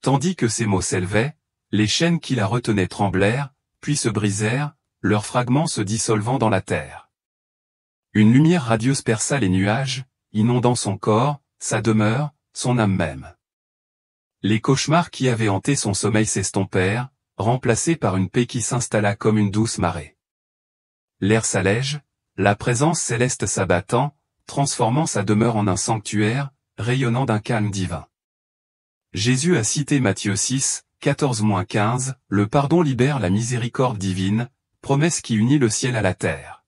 Tandis que ses mots s'élevaient, les chaînes qui la retenaient tremblèrent, puis se brisèrent, leurs fragments se dissolvant dans la terre. Une lumière radieuse perça les nuages, inondant son corps, sa demeure, son âme même. Les cauchemars qui avaient hanté son sommeil s'estompèrent, remplacés par une paix qui s'installa comme une douce marée. L'air s'allège, la présence céleste s'abattant, transformant sa demeure en un sanctuaire, rayonnant d'un calme divin. Jésus a cité Matthieu 6, 14-15, le pardon libère la miséricorde divine, promesse qui unit le ciel à la terre.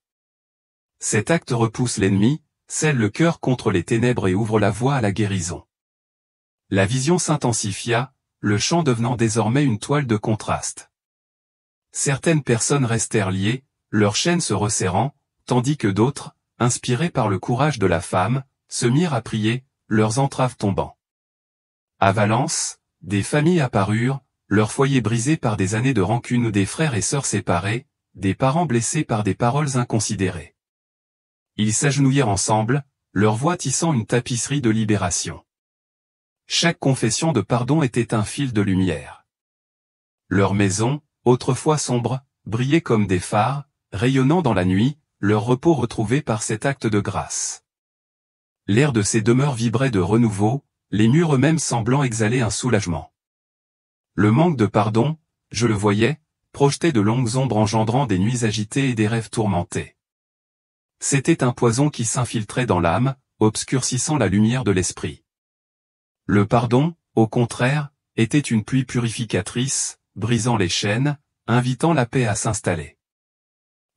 Cet acte repousse l'ennemi, scelle le cœur contre les ténèbres et ouvre la voie à la guérison. La vision s'intensifia, le chant devenant désormais une toile de contraste. Certaines personnes restèrent liées, leurs chaînes se resserrant, tandis que d'autres, inspirés par le courage de la femme, se mirent à prier, leurs entraves tombant. À Valence, des familles apparurent, leurs foyers brisés par des années de rancune ou des frères et sœurs séparés, des parents blessés par des paroles inconsidérées. Ils s'agenouillèrent ensemble, leur voix tissant une tapisserie de libération. Chaque confession de pardon était un fil de lumière. Leur maison, autrefois sombre, brillait comme des phares, rayonnant dans la nuit, leur repos retrouvé par cet acte de grâce. L'air de ces demeures vibrait de renouveau, les murs eux-mêmes semblant exhaler un soulagement. Le manque de pardon, je le voyais, projetait de longues ombres engendrant des nuits agitées et des rêves tourmentés. C'était un poison qui s'infiltrait dans l'âme, obscurcissant la lumière de l'esprit. Le pardon, au contraire, était une pluie purificatrice, brisant les chaînes, invitant la paix à s'installer.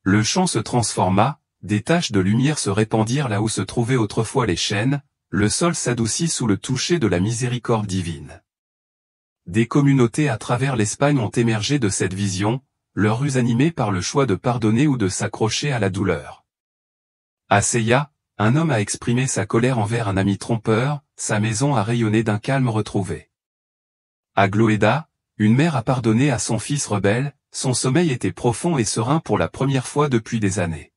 Le champ se transforma, des taches de lumière se répandirent là où se trouvaient autrefois les chaînes, le sol s'adoucit sous le toucher de la miséricorde divine. Des communautés à travers l'Espagne ont émergé de cette vision, leur ruse animée par le choix de pardonner ou de s'accrocher à la douleur. À Sella, un homme a exprimé sa colère envers un ami trompeur, sa maison a rayonné d'un calme retrouvé. À Gloeda, une mère a pardonné à son fils rebelle, son sommeil était profond et serein pour la première fois depuis des années.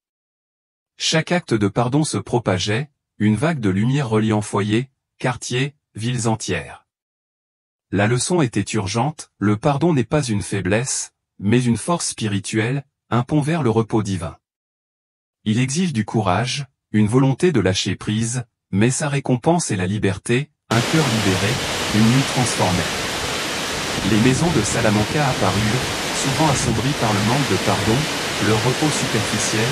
Chaque acte de pardon se propageait, une vague de lumière reliant foyers, quartiers, villes entières. La leçon était urgente, le pardon n'est pas une faiblesse, mais une force spirituelle, un pont vers le repos divin. Il exige du courage, une volonté de lâcher prise, mais sa récompense est la liberté, un cœur libéré, une nuit transformée. Les maisons de Salamanca apparurent, souvent assombries par le manque de pardon, leur repos superficiel,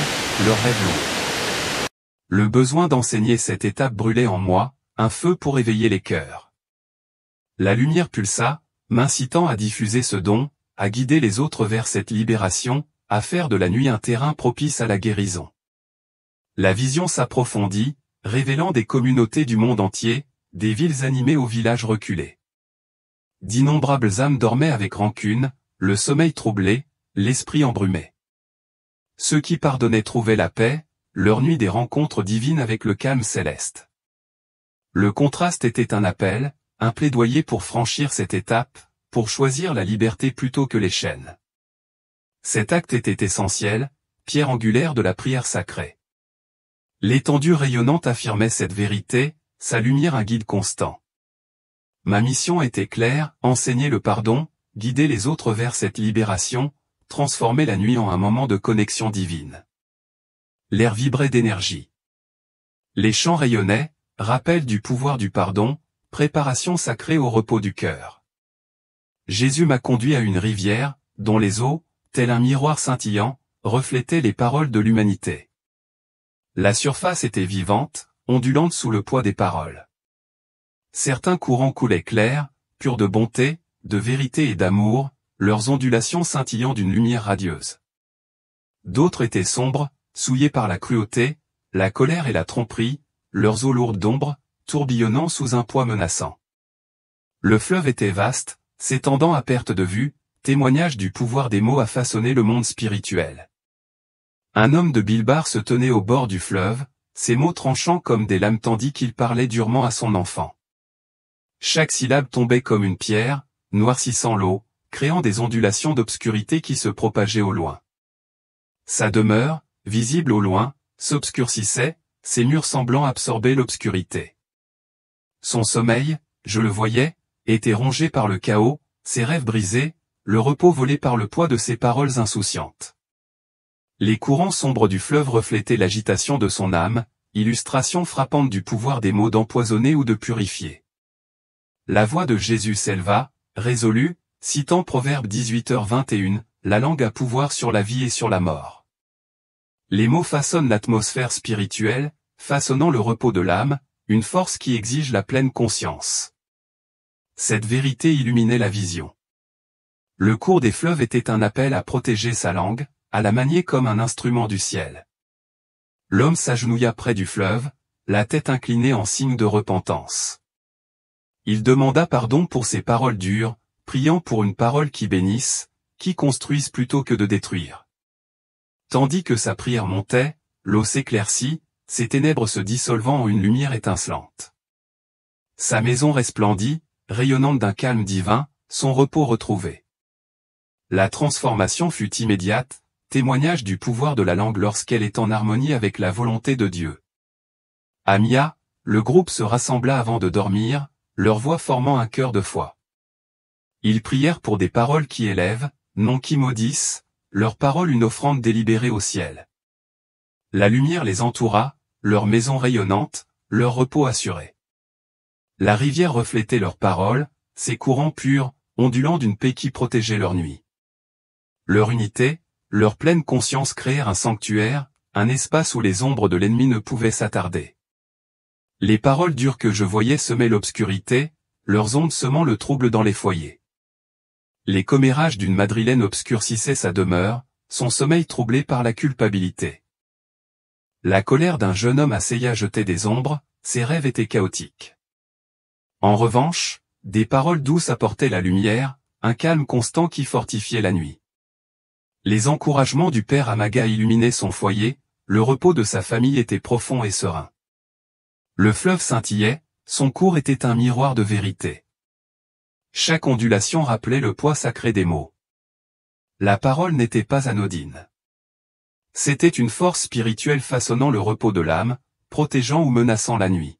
leurs rêves longs. Le besoin d'enseigner cette étape brûlait en moi, un feu pour éveiller les cœurs. La lumière pulsa, m'incitant à diffuser ce don, à guider les autres vers cette libération, à faire de la nuit un terrain propice à la guérison. La vision s'approfondit, révélant des communautés du monde entier, des villes animées aux villages reculés. D'innombrables âmes dormaient avec rancune, le sommeil troublé, l'esprit embrumé. Ceux qui pardonnaient trouvaient la paix, leur nuit des rencontres divines avec le calme céleste. Le contraste était un appel, un plaidoyer pour franchir cette étape, pour choisir la liberté plutôt que les chaînes. Cet acte était essentiel, pierre angulaire de la prière sacrée. L'étendue rayonnante affirmait cette vérité, sa lumière un guide constant. Ma mission était claire, enseigner le pardon, guider les autres vers cette libération, transformer la nuit en un moment de connexion divine. L'air vibrait d'énergie. Les chants rayonnaient, rappel du pouvoir du pardon, préparation sacrée au repos du cœur. Jésus m'a conduit à une rivière, dont les eaux, tel un miroir scintillant, reflétaient les paroles de l'humanité. La surface était vivante, ondulante sous le poids des paroles. Certains courants coulaient clairs, purs de bonté, de vérité et d'amour, leurs ondulations scintillant d'une lumière radieuse. D'autres étaient sombres, souillés par la cruauté, la colère et la tromperie, leurs eaux lourdes d'ombre, tourbillonnant sous un poids menaçant. Le fleuve était vaste, s'étendant à perte de vue, témoignage du pouvoir des mots à façonner le monde spirituel. Un homme de Bilbar se tenait au bord du fleuve, ses mots tranchant comme des lames tandis qu'il parlait durement à son enfant. Chaque syllabe tombait comme une pierre, noircissant l'eau, créant des ondulations d'obscurité qui se propageaient au loin. Sa demeure, visible au loin, s'obscurcissait, ses murs semblant absorber l'obscurité. Son sommeil, je le voyais, était rongé par le chaos, ses rêves brisés, le repos volé par le poids de ses paroles insouciantes. Les courants sombres du fleuve reflétaient l'agitation de son âme, illustration frappante du pouvoir des mots d'empoisonner ou de purifier. La voix de Jésus s'éleva, résolue, citant Proverbe 18h21, la langue a pouvoir sur la vie et sur la mort. Les mots façonnent l'atmosphère spirituelle, façonnant le repos de l'âme, une force qui exige la pleine conscience. Cette vérité illuminait la vision. Le cours des fleuves était un appel à protéger sa langue, à la manier comme un instrument du ciel. L'homme s'agenouilla près du fleuve, la tête inclinée en signe de repentance. Il demanda pardon pour ses paroles dures, priant pour une parole qui bénisse, qui construise plutôt que de détruire. Tandis que sa prière montait, l'eau s'éclaircit, ses ténèbres se dissolvant en une lumière étincelante. Sa maison resplendit, rayonnante d'un calme divin, son repos retrouvé. La transformation fut immédiate, témoignage du pouvoir de la langue lorsqu'elle est en harmonie avec la volonté de Dieu. À Mia, le groupe se rassembla avant de dormir, leur voix formant un chœur de foi. Ils prièrent pour des paroles qui élèvent, non qui maudissent, leurs paroles une offrande délibérée au ciel. La lumière les entoura, leur maison rayonnante, leur repos assuré. La rivière reflétait leurs paroles, ses courants purs, ondulant d'une paix qui protégeait leur nuit. Leur unité, leur pleine conscience créèrent un sanctuaire, un espace où les ombres de l'ennemi ne pouvaient s'attarder. Les paroles dures que je voyais semaient l'obscurité, leurs ondes semant le trouble dans les foyers. Les commérages d'une madrilène obscurcissaient sa demeure, son sommeil troublé par la culpabilité. La colère d'un jeune homme asseya jetait des ombres, ses rêves étaient chaotiques. En revanche, des paroles douces apportaient la lumière, un calme constant qui fortifiait la nuit. Les encouragements du père Amaga illuminaient son foyer, le repos de sa famille était profond et serein. Le fleuve scintillait, son cours était un miroir de vérité. Chaque ondulation rappelait le poids sacré des mots. La parole n'était pas anodine. C'était une force spirituelle façonnant le repos de l'âme, protégeant ou menaçant la nuit.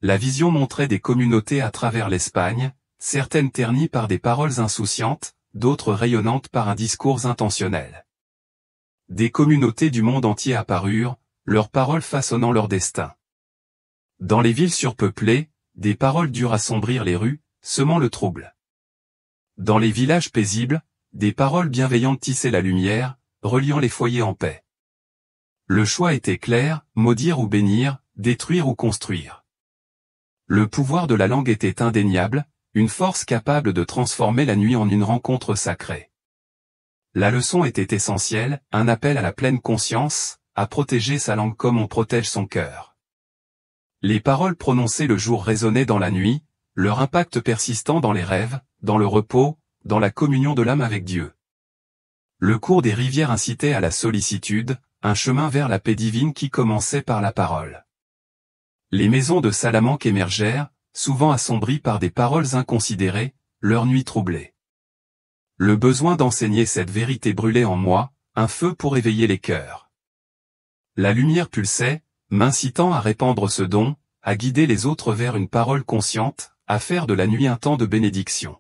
La vision montrait des communautés à travers l'Espagne, certaines ternies par des paroles insouciantes, d'autres rayonnantes par un discours intentionnel. Des communautés du monde entier apparurent, leurs paroles façonnant leur destin. Dans les villes surpeuplées, des paroles durent assombrir les rues, semant le trouble. Dans les villages paisibles, des paroles bienveillantes tissaient la lumière, reliant les foyers en paix. Le choix était clair, maudire ou bénir, détruire ou construire. Le pouvoir de la langue était indéniable, une force capable de transformer la nuit en une rencontre sacrée. La leçon était essentielle, un appel à la pleine conscience, à protéger sa langue comme on protège son cœur. Les paroles prononcées le jour résonnaient dans la nuit, leur impact persistant dans les rêves, dans le repos, dans la communion de l'âme avec Dieu. Le cours des rivières incitait à la sollicitude, un chemin vers la paix divine qui commençait par la parole. Les maisons de Salamanque émergèrent, souvent assombries par des paroles inconsidérées, leur nuit troublée. Le besoin d'enseigner cette vérité brûlait en moi, un feu pour éveiller les cœurs. La lumière pulsait, m'incitant à répandre ce don, à guider les autres vers une parole consciente, à faire de la nuit un temps de bénédiction.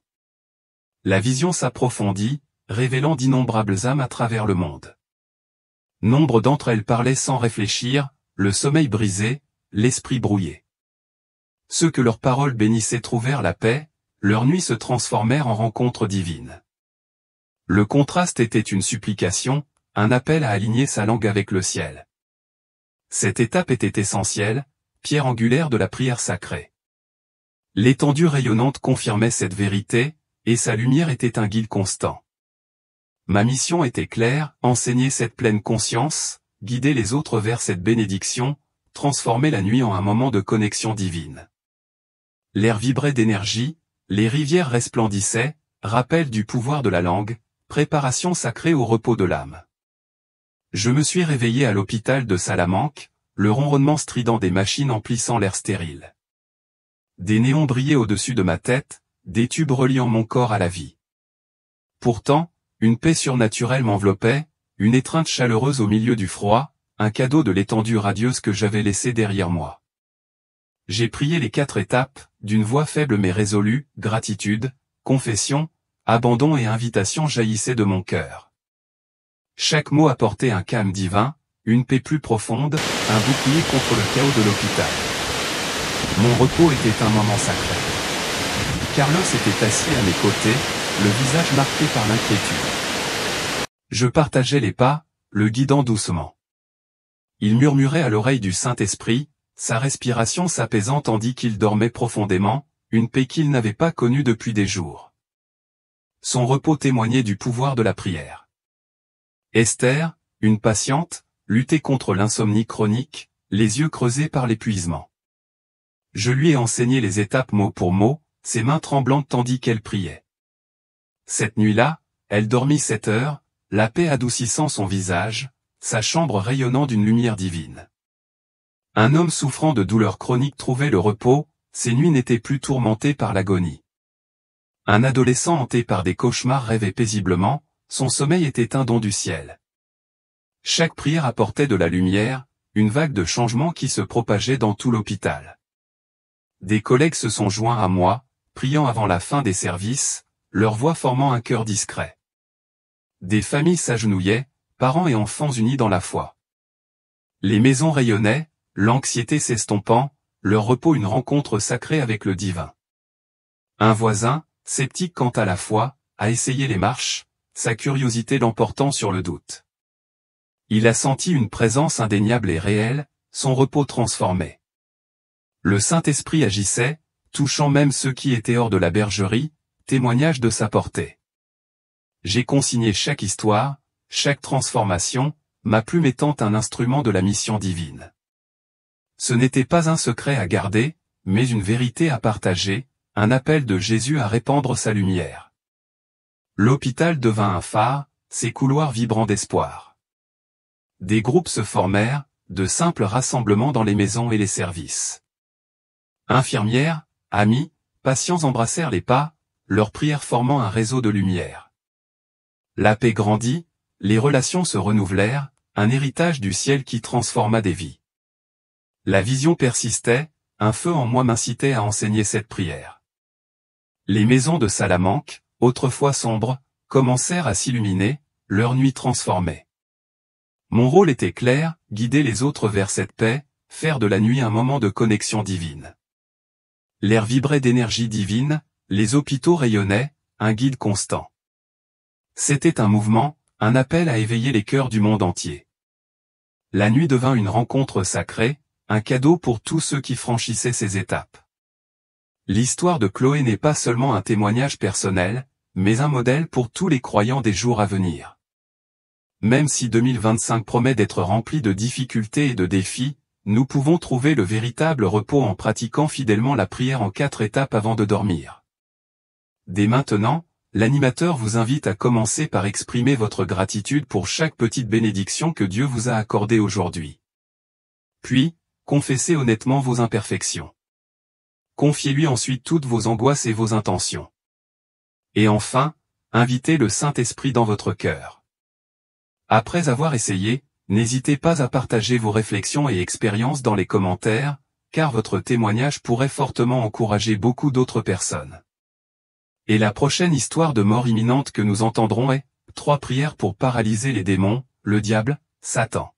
La vision s'approfondit, révélant d'innombrables âmes à travers le monde. Nombre d'entre elles parlaient sans réfléchir, le sommeil brisé, l'esprit brouillé. Ceux que leurs paroles bénissaient trouvèrent la paix, leurs nuits se transformèrent en rencontres divines. Le contraste était une supplication, un appel à aligner sa langue avec le ciel. Cette étape était essentielle, pierre angulaire de la prière sacrée. L'étendue rayonnante confirmait cette vérité, et sa lumière était un guide constant. Ma mission était claire, enseigner cette pleine conscience, guider les autres vers cette bénédiction, transformer la nuit en un moment de connexion divine. L'air vibrait d'énergie, les rivières resplendissaient, rappel du pouvoir de la langue, préparation sacrée au repos de l'âme. Je me suis réveillé à l'hôpital de Salamanque, le ronronnement strident des machines emplissant l'air stérile. Des néons brillaient au-dessus de ma tête, des tubes reliant mon corps à la vie. Pourtant, une paix surnaturelle m'enveloppait, une étreinte chaleureuse au milieu du froid, un cadeau de l'étendue radieuse que j'avais laissée derrière moi. J'ai prié les 4 étapes, d'une voix faible mais résolue, gratitude, confession, abandon et invitation jaillissaient de mon cœur. Chaque mot apportait un calme divin, une paix plus profonde, un bouclier contre le chaos de l'hôpital. Mon repos était un moment sacré. Carlos était assis à mes côtés, le visage marqué par l'inquiétude. Je partageais les pas, le guidant doucement. Il murmurait à l'oreille du Saint-Esprit, sa respiration s'apaisant tandis qu'il dormait profondément, une paix qu'il n'avait pas connue depuis des jours. Son repos témoignait du pouvoir de la prière. Esther, une patiente, luttait contre l'insomnie chronique, les yeux creusés par l'épuisement. Je lui ai enseigné les étapes mot pour mot, ses mains tremblantes tandis qu'elle priait. Cette nuit-là, elle dormit 7 heures, la paix adoucissant son visage, sa chambre rayonnant d'une lumière divine. Un homme souffrant de douleurs chroniques trouvait le repos, ses nuits n'étaient plus tourmentées par l'agonie. Un adolescent hanté par des cauchemars rêvait paisiblement, son sommeil était un don du ciel. Chaque prière apportait de la lumière, une vague de changement qui se propageait dans tout l'hôpital. Des collègues se sont joints à moi, priant avant la fin des services, leur voix formant un chœur discret. Des familles s'agenouillaient, parents et enfants unis dans la foi. Les maisons rayonnaient, l'anxiété s'estompant, leur repos une rencontre sacrée avec le divin. Un voisin, sceptique quant à la foi, a essayé les marches, sa curiosité l'emportant sur le doute. Il a senti une présence indéniable et réelle, son repos transformé. Le Saint-Esprit agissait, touchant même ceux qui étaient hors de la bergerie, témoignage de sa portée. J'ai consigné chaque histoire, chaque transformation, ma plume étant un instrument de la mission divine. Ce n'était pas un secret à garder, mais une vérité à partager, un appel de Jésus à répandre sa lumière. L'hôpital devint un phare, ses couloirs vibrants d'espoir. Des groupes se formèrent, de simples rassemblements dans les maisons et les services. Infirmières, amis, patients embrassèrent les pas, leurs prières formant un réseau de lumière. La paix grandit, les relations se renouvelèrent, un héritage du ciel qui transforma des vies. La vision persistait, un feu en moi m'incitait à enseigner cette prière. Les maisons de Salamanque, autrefois sombres, commencèrent à s'illuminer, leur nuit transformée. Mon rôle était clair, guider les autres vers cette paix, faire de la nuit un moment de connexion divine. L'air vibrait d'énergie divine, les hôpitaux rayonnaient, un guide constant. C'était un mouvement, un appel à éveiller les cœurs du monde entier. La nuit devint une rencontre sacrée, un cadeau pour tous ceux qui franchissaient ces étapes. L'histoire de Chloé n'est pas seulement un témoignage personnel, mais un modèle pour tous les croyants des jours à venir. Même si 2025 promet d'être rempli de difficultés et de défis, nous pouvons trouver le véritable repos en pratiquant fidèlement la prière en 4 étapes avant de dormir. Dès maintenant, l'animateur vous invite à commencer par exprimer votre gratitude pour chaque petite bénédiction que Dieu vous a accordée aujourd'hui. Puis, confessez honnêtement vos imperfections. Confiez-lui ensuite toutes vos angoisses et vos intentions. Et enfin, invitez le Saint-Esprit dans votre cœur. Après avoir essayé, n'hésitez pas à partager vos réflexions et expériences dans les commentaires, car votre témoignage pourrait fortement encourager beaucoup d'autres personnes. Et la prochaine histoire de mort imminente que nous entendrons est 3 prières pour paralyser les démons, le diable, Satan.